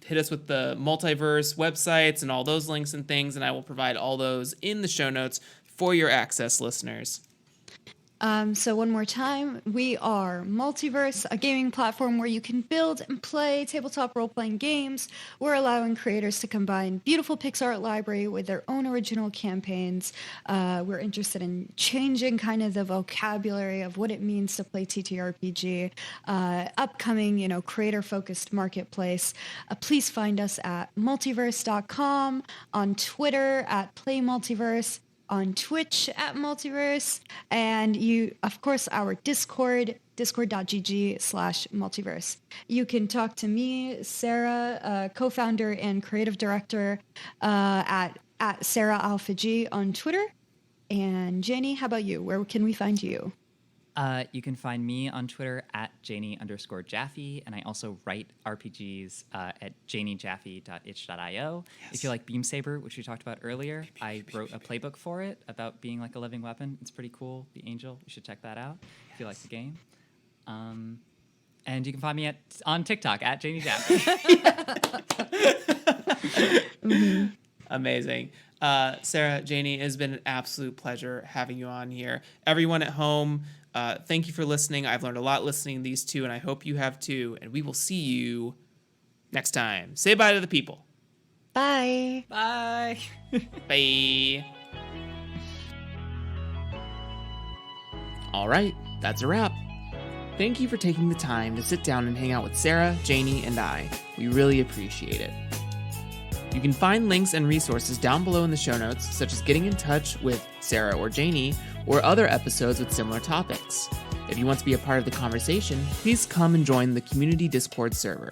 Hit us with the Multiverse websites and all those links and things, and I will provide all those in the show notes for your access, listeners. So one more time, we are Multiverse, a gaming platform where you can build and play tabletop role-playing games. We're allowing creators to combine beautiful pixel art library with their own original campaigns. We're interested in changing kind of the vocabulary of what it means to play TTRPG. Upcoming, creator-focused marketplace. Please find us at multiverse.com, on Twitter at PlayMultiverse, on Twitch at Multiverse, and of course, our Discord, discord.gg/multiverse. You can talk to me, Sara, co-founder and creative director, at at Sara Alpha G on Twitter. And Janie, how about you? Where can we find you? You can find me on Twitter at Janie_Jaffe, and I also write RPGs at janiejaffe.itch.io. Yes. If you like Beam Saber, which we talked about earlier, I wrote a playbook for it about being like a living weapon. It's pretty cool. The Angel, you should check that out if you like the game. And you can find me on TikTok at Janie Jaffe. Mm-hmm. Amazing. Sara, Janie, it has been an absolute pleasure having you on here. Everyone at home, thank you for listening. I've learned a lot listening to these two, and I hope you have too. And we will see you next time. Say bye to the people. Bye. Bye. Bye. All right, that's a wrap. Thank you for taking the time to sit down and hang out with Sara, Janie, and I. We really appreciate it. You can find links and resources down below in the show notes, such as getting in touch with Sara or Janie, or other episodes with similar topics. If you want to be a part of the conversation, please come and join the community Discord server.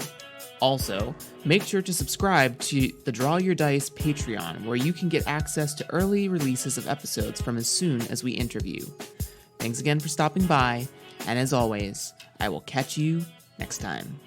Also, make sure to subscribe to the Draw Your Dice Patreon, where you can get access to early releases of episodes from as soon as we interview. Thanks again for stopping by, and as always, I will catch you next time.